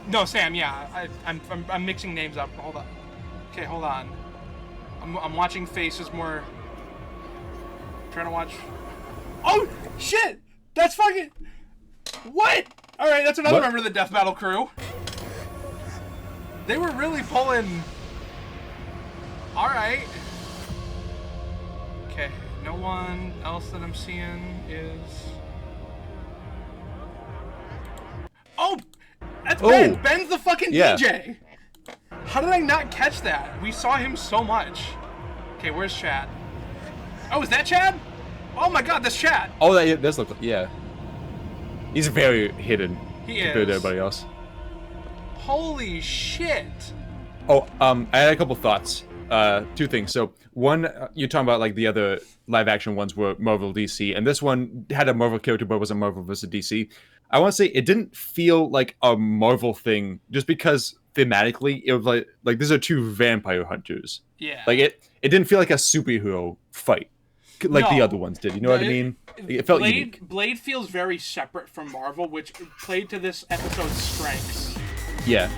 No, Sam. Yeah, I'm mixing names up. Hold on. Okay, hold on. I'm watching faces more. I'm trying to watch. Oh shit! That's fucking. What? All right, that's another member of the Death Battle crew. They were really pulling. All right. Okay, no one else that I'm seeing is. Oh, that's Ben. Ben's the fucking DJ. How did I not catch that? We saw him so much. Okay, where's Chad? Oh, is that Chad? Oh my God, that's Chad. Oh, that does look. Yeah. He's very hidden compared to is. everybody else. Holy shit! Oh, I had a couple thoughts. Two things. So one, you're talking about like the other live action ones were Marvel DC, and this one had a Marvel character but wasn't Marvel versus DC. I want to say it didn't feel like a Marvel thing just because thematically it was like these are two vampire hunters. Yeah. Like it didn't feel like a superhero fight like the other ones did. You know what I mean? It felt unique. Blade feels very separate from Marvel, which played to this episode's strengths. Yeah.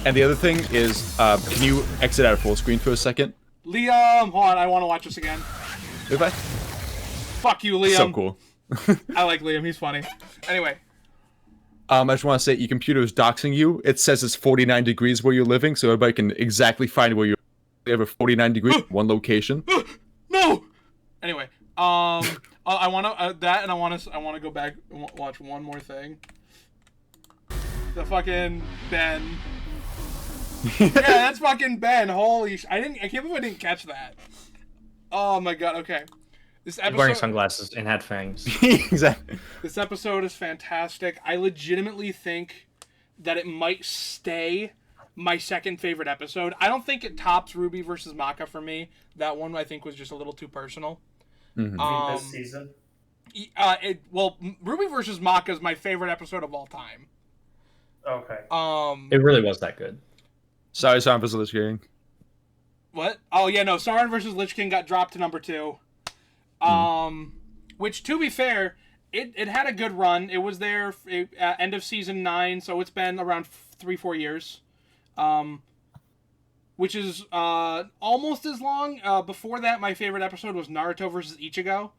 And the other thing is, can you exit out of full screen for a second? Liam, hold on, I want to watch this again. Goodbye. Fuck you, Liam. So cool. I like Liam, he's funny. Anyway. I just want to say, your computer is doxing you. It says it's 49 degrees where you're living, so everybody can exactly find where you're. You have a 49 degrees, one location. No! Anyway, I want to, that, and I want to go back and watch one more thing. The fucking Ben. Yeah, that's fucking Ben. Holy I can't believe I didn't catch that. Oh my god, okay. This episode, wearing sunglasses and had fangs. Exactly. This episode is fantastic. I legitimately think that it might stay my second favorite episode. I don't think it tops Ruby versus Maka for me. That one I think was just a little too personal. Mm-hmm. This season? Ruby versus Maka is my favorite episode of all time. Okay. It really was that good. Sorry, Sauron versus Lich King. What? Oh yeah, no. Sauron versus Lich King got dropped to number 2. Which, to be fair, it had a good run. It was there end of season 9, so it's been around 3-4 years. Which is almost as long. Before that, my favorite episode was Naruto versus Ichigo.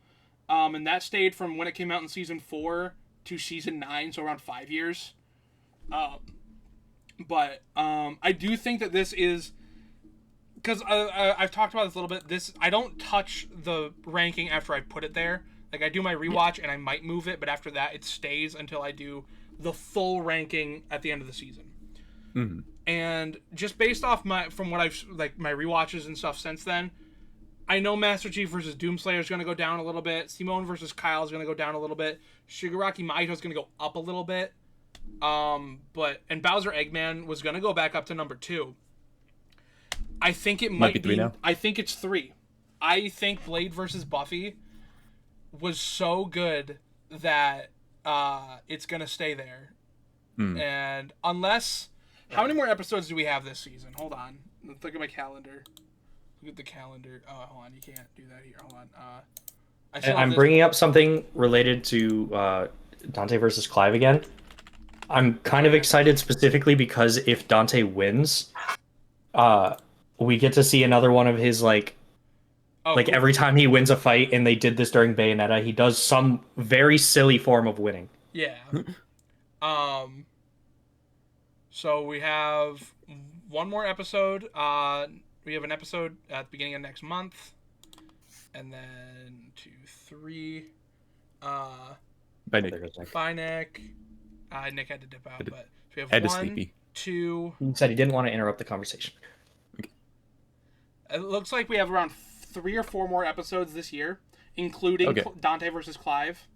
And that stayed from when it came out in season 4 to season 9, so around 5 years. But I do think that this is, because I've talked about this a little bit. I don't touch the ranking after I put it there. Like, I do my rewatch and I might move it, but after that it stays until I do the full ranking at the end of the season. Mm-hmm. And just based off from what I've my rewatches and stuff since then, I know Master Chief versus Doomslayer is going to go down a little bit. Simone versus Kyle is going to go down a little bit. Shigaraki Maito is going to go up a little bit. And Bowser Eggman was going to go back up to number 2. I think it might be 3 now. I think it's 3. I think Blade versus Buffy was so good that it's going to stay there. And unless, how many more episodes do we have this season? Hold on. Let's look at my calendar. Look at the calendar. Oh, hold on. You can't do that here. Hold on. I'm bringing up something related to Dante versus Clive again. I'm kind of excited specifically because if Dante wins, we get to see another one of his every time he wins a fight, and they did this during Bayonetta, he does some very silly form of winning. Yeah. So we have one more episode. We have an episode at the beginning of next month, and then 2, 3. Bye, Nick. Bye, Nick. Nick had to dip out, but we have Ed is 1, sleepy. 2. He said he didn't want to interrupt the conversation. Okay. It looks like we have around 3 or 4 more episodes this year, including Dante versus Clive.